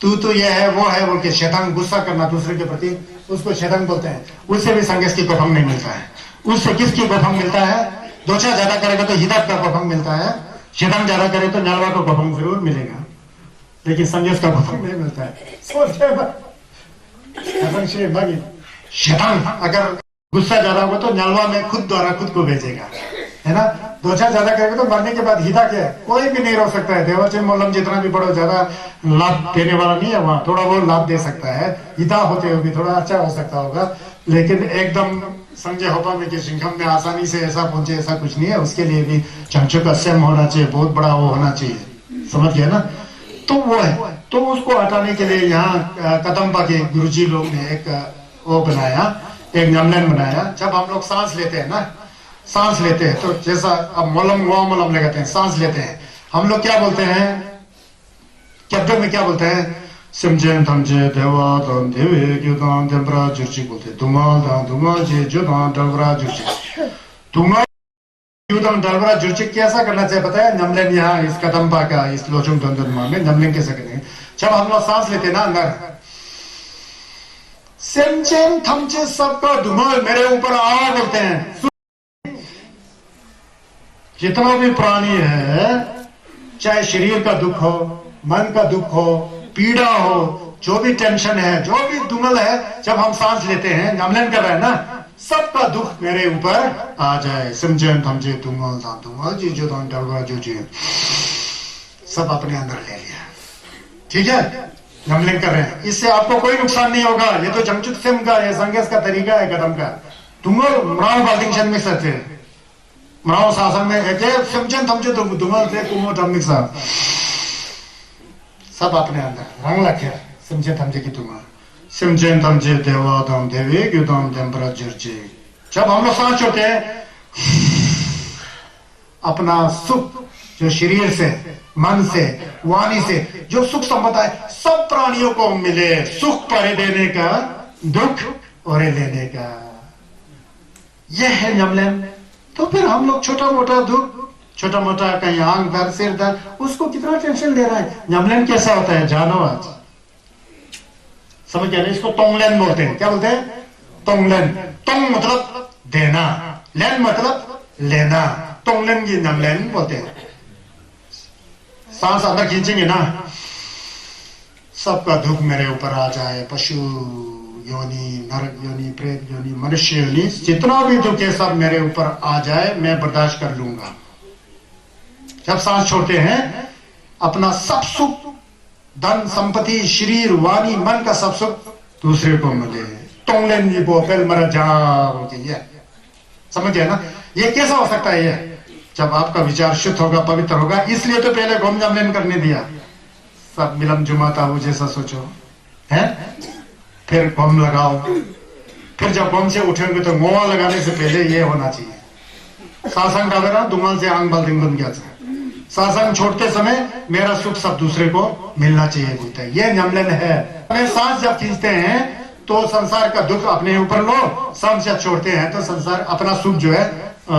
S1: तू तो ये है वो है बोल के शैतान, गुस्सा करना दूसरे के प्रति, उसको शैतान बोलते हैं। उससे भी संगेश की भंग नहीं मिलता है। उससे किसकी भंग मिलता है, त्वचा ज्यादा करेगा तो हिदायत का भंग मिलता है, शैतान ज्यादा करे तो नलवा को भंग जरूर मिलेगा, लेकिन संगेश का भंग नहीं मिलता है। शैतान अगर गुस्सा ज्यादा होगा तो नलवा में खुद द्वारा खुद को भेजेगा, है ना। त्वचा ज्यादा करेगा तो मरने के बाद हिता क्या है, कोई भी नहीं रोक सकता है। देवाचन मोलम जितना भी बड़ो ज्यादा लाभ देने वाला नहीं है, वहां थोड़ा बहुत लाभ दे सकता है, हिता होते हुए भी थोड़ा अच्छा हो सकता होगा, लेकिन एकदम संजय होपा में कि सिंघम में आसानी से ऐसा पहुंचे, ऐसा कुछ नहीं है। उसके लिए भी चमचो का सेम होना चाहिए, बहुत बड़ा वो होना चाहिए, समझ गया ना। तो वो है, तो उसको हटाने के लिए यहाँ कदम्बा के गुरुजी लोग ने एक वो बनाया, एक नमलन बनाया। जब हम लोग सांस लेते हैं ना, सांस लेते हैं तो जैसा अब मोलम वो मोलम लगाते हैं, सांस लेते हैं, हम लोग क्या बोलते हैं, कैप्टन में क्या बोलते हैं, सिमजेन थमजे देवा दम देवे क्यों देवरा जुर्ची बोलते हैं, दुमाल दां दुमाल जे जो दां देवरा जुर्ची, दुमाल युद्धम देवरा जुर्ची। कैसा करना चाहिए पता है, नमलन यहाँ इस कदम्बा का, इस लोचुम दंदनमा में नमलन कैसे करेंगे। जब हम लोग सांस लेते हैं ना अंदर, सिमजेन थमजे सबका धुमाल मेरे ऊपर आ बोलते हैं। जितना भी प्राणी है, चाहे शरीर का दुख हो, मन का दुख हो, पीड़ा हो, जो भी टेंशन है, जो भी दुमल है, जब हम सांस लेते हैं, नमलन कर रहे हैं ना, सबका दुख मेरे ऊपर आ जाए। समझे थमजे दुमल था दुमल जी जो डलवा जो जी सब अपने अंदर ले लिया, ठीक है, नमलन कर रहे हैं। इससे आपको कोई नुकसान नहीं होगा। ये तो जमचुक सिम का, ये संगेस का तरीका है कदम का। दुमल मराव बाल्टिंग में सचे मराव शासन में है, समझे थमजे दुमल थे कुमो डमिक्सा सब अपने अंदर रंग लखे। समझे थमजे की तुम समझे थमजे देवा दम देवी क्यों देवरा जुर्ची। जब हम लोग सांस छोड़ते हैं, अपना सुख जो शरीर से, मन से, वाणी से जो सुख संपदा है, सब प्राणियों को मिले। सुख परे देने का, दुख और लेने का, यह है नमलन। तो फिर हम लोग छोटा मोटा दुख, छोटा मोटा कहीं आंख दर्द, सिर दर्द, उसको कितना टेंशन ले रहा है। नमलन कैसा होता है जानो आज, समझ गया ना। इसको तोंगलेन बोलते हैं। क्या बोलते हैं, तोंगलेन। तोंग मतलब देना, लेन मतलब लेना, तोंगलेन की नमलेन बोलते हैं। सांस अंदर खींचेंगे ना, सबका दुख मेरे ऊपर आ जाए। पशु योनि, नरक योनि, प्रेत योनि, मनुष्य योनि, जितना भी दुख है सब मेरे ऊपर आ जाए, मैं बर्दाश्त कर लूंगा। जब सांस छोड़ते हैं, अपना सब सुख, धन संपत्ति, शरीर, वाणी, मन का सब सुख दूसरे को मिले। तोंगलेन जी बोपेल मर जाओ, ये समझ गए ना। ये कैसा हो सकता है, ये जब आपका विचार शुद्ध होगा, पवित्र होगा। इसलिए तो पहले गोम जमलेन करने दिया। सब मिलम जुमाता हो जैसा सोचो है, फिर बम लगाओ, फिर जब बम से उठेंगे तो मोवा लगाने से पहले ये होना चाहिए सासंग का बेरा दुमाल से आंग बल दिन गया सासंग छोड़ते समय मेरा सुख सब दूसरे को मिलना चाहिए बोलते हैं। ये नियमलन है। हमें सांस जब खींचते हैं तो संसार का दुख अपने ऊपर लो, सांस जब छोड़ते हैं तो संसार अपना सुख जो है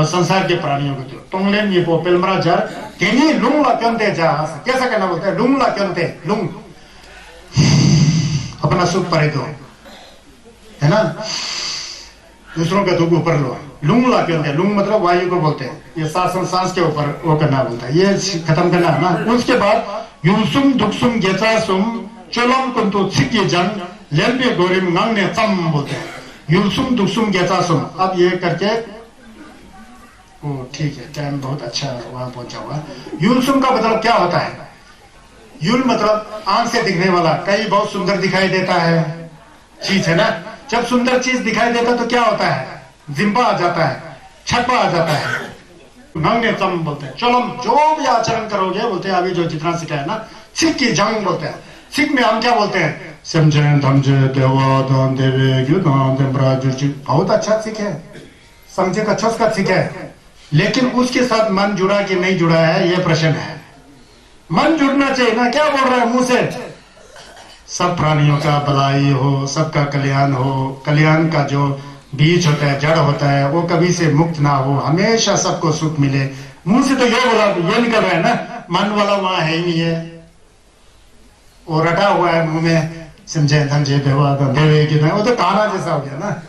S1: संसार के प्राणियों को दो। तोंगलेन ये पो पेलमरा जर तेनी लुंग ला क्योंते जा, कैसा कहना बोलते हैं, लुंग ला क्योंते, लुंग अपना सुख परे दो, है ना, दूसरों का दुख ऊपर लो। लुंग ला क्योंते, लुंग मतलब वायु को बोलते हैं, ये सांस के ऊपर वो करना बोलता है, ये खत्म करना है ना। उसके बाद युलसुम दुखसुम गेचासुम चोलम कुंतु छिके जंग लेम्बे गोरिम नंगने चम बोलते हैं। युलसुम दुखसुम गेचासुम, अब ये करके ओ ठीक है, टाइम बहुत अच्छा वहां पहुंचा हुआ। युलसुम का मतलब क्या होता है? युल मतलब आंख से दिखने वाला, कहीं बहुत सुंदर दिखाई देता है चीज, है ना। जब सुंदर चीज दिखाई देता तो क्या होता है? जिम्बा आ जाता है, छप्पा आ जाता है। नंगे चम बोलते हैं। चलो जो भी आचरण करोगे बोलते हैं, अभी जो जितना सिखाया ना, सिख की जंग बोलते हैं। सिख में हम क्या बोलते हैं? समझे धमझे देवा दान देवे दान देमरा जुर्जी, बहुत अच्छा सिख है, समझे का छस का सिख है। लेकिन उसके साथ मन जुड़ा कि नहीं जुड़ा है, यह प्रश्न है। मन जुड़ना चाहिए ना, क्या बोल रहा है मुंह से? सब प्राणियों का भलाई हो, सबका कल्याण हो, कल्याण का जो बीज होता है, जड़ होता है, वो कभी से मुक्त ना हो, हमेशा सबको सुख मिले। मुंह से तो ये बोला, ये निकल रहा है ना, मन वाला वहां है ही नहीं है, वो रटा हुआ है मुंह में, समझे धमझे देवा देवे की, वो तो काना जैसा हो गया ना।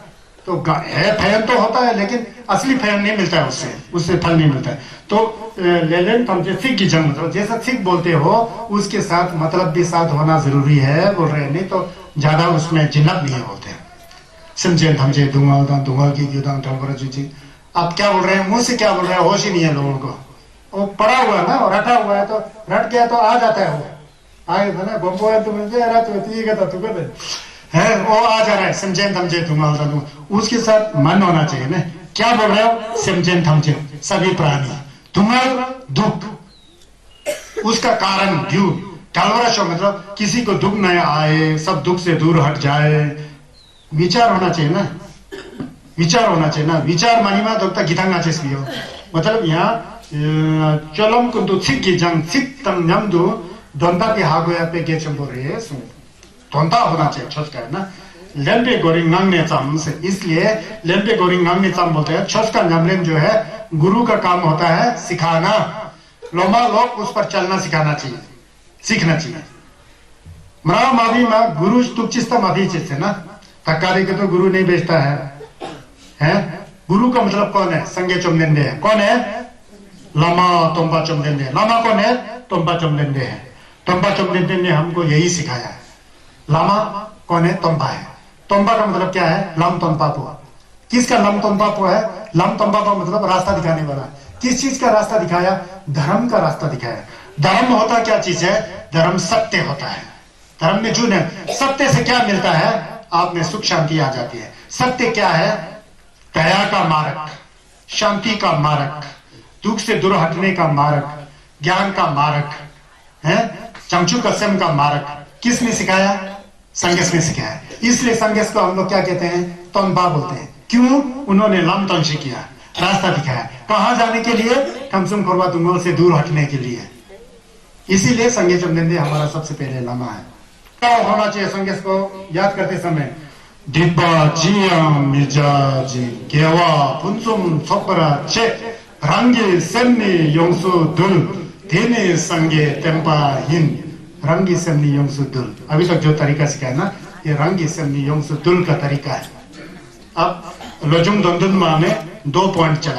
S1: तो है फैन तो होता है, लेकिन असली फैन नहीं मिलता है, उससे फल नहीं मिलता है। तो लेलेन तमजे सिख की जंग, मतलब जैसा सिख बोलते हो उसके साथ मतलब भी साथ होना जरूरी है बोल रहे हैं, नहीं तो ज्यादा उसमें जिन्नत नहीं बोलते हैं। समझे धमझे धुआं की जी। आप क्या बोल रहे हैं, मुंह से क्या बोल रहे हैं, होश ही नहीं है लोगों को। वो पड़ा हुआ है ना, और रटा हुआ है, तो रट गया तो आ जाता है, वो आए था ना बम्बो है, तुम है वो आ जा रहा है। समझे धमझे धुआं, उसके साथ मन होना चाहिए ना। क्या बोल रहे हो? समझे धमझे, सभी प्राणी, तुम्हारा दुख, उसका कारण क्यों टालवरा मतलब किसी को दुख न आए, सब दुख से दूर हट जाए, विचार होना चाहिए ना, विचार होना चाहिए ना। विचार मानिमा तो गीतांगा चाहिए, मतलब यहाँ चलम कुंतु छिक की जंग छिक तम नमदु दोंता की हागोया पे के चंबो रे सु दोंता होना चाहिए, छोट का है ना। लेम्बे गोरिंग नंगने चम से, इसलिए लेम्बे गोरिंग नंगने चम बोलते हैं। छोट का नमलेन जो है गुरु का काम होता है सिखाना, लोमा लोग उस पर चलना सिखाना चाहिए, सीखना चाहिए। मरा मावी में गुरु तुपचिस्ता मावी चीज है ना, थक्कारी के तो गुरु नहीं बेचता है? गुरु का मतलब कौन है? संगे चुमदेंदे है। कौन है? लामा तोम्बा चुमदेंदे। लामा कौन है? तोम्बा चुमदेंदे है। तोम्बा चुमदेंदे ने हमको यही सिखाया है। लामा कौन है? तोम्बा है। तोम्बा का मतलब क्या है? लम तोम्पापो। किसका लम तोम्पापो है? लम तोम्पापो मतलब रास्ता दिखाने वाला। किस चीज का रास्ता दिखाया? धर्म का रास्ता दिखाया। धर्म होता क्या चीज है? धर्म सत्य होता है। धर्म में जो है सत्य से क्या मिलता है? आप में सुख शांति आ जाती है। सत्य क्या है? दया का मार्ग, शांति का मार्ग, दुख से दूर हटने का मार्ग, ज्ञान का मार्ग है, चमचू कसम का मार्ग। किसने सिखाया? संगस ने सिखाया। इसलिए संगस को हम लोग क्या कहते हैं? तोंबा बोलते हैं। क्यों? उन्होंने लम तंशी किया, रास्ता दिखाया। कहां जाने के लिए? कमसुम खोरवा दुंगल से दूर हटने के लिए। इसीलिए संगे चमदेंदे हमारा सबसे पहले लामा है। क्या होना चाहिए संगस को याद करते समय? डिब्बा जियाम मिजाजी केवा पुंसुम सोपरा चे रंगी सेमनी योंसु दुल देने संगे टेम्पा हिन। रंगी सेमनी योंसु दुल, अभी तक जो तरीका सिखाया ना, ये रंगी सेमनी योंसु दुल का तरीका है। अब लोजुंग दोंदुन में 2 पॉइंट चला।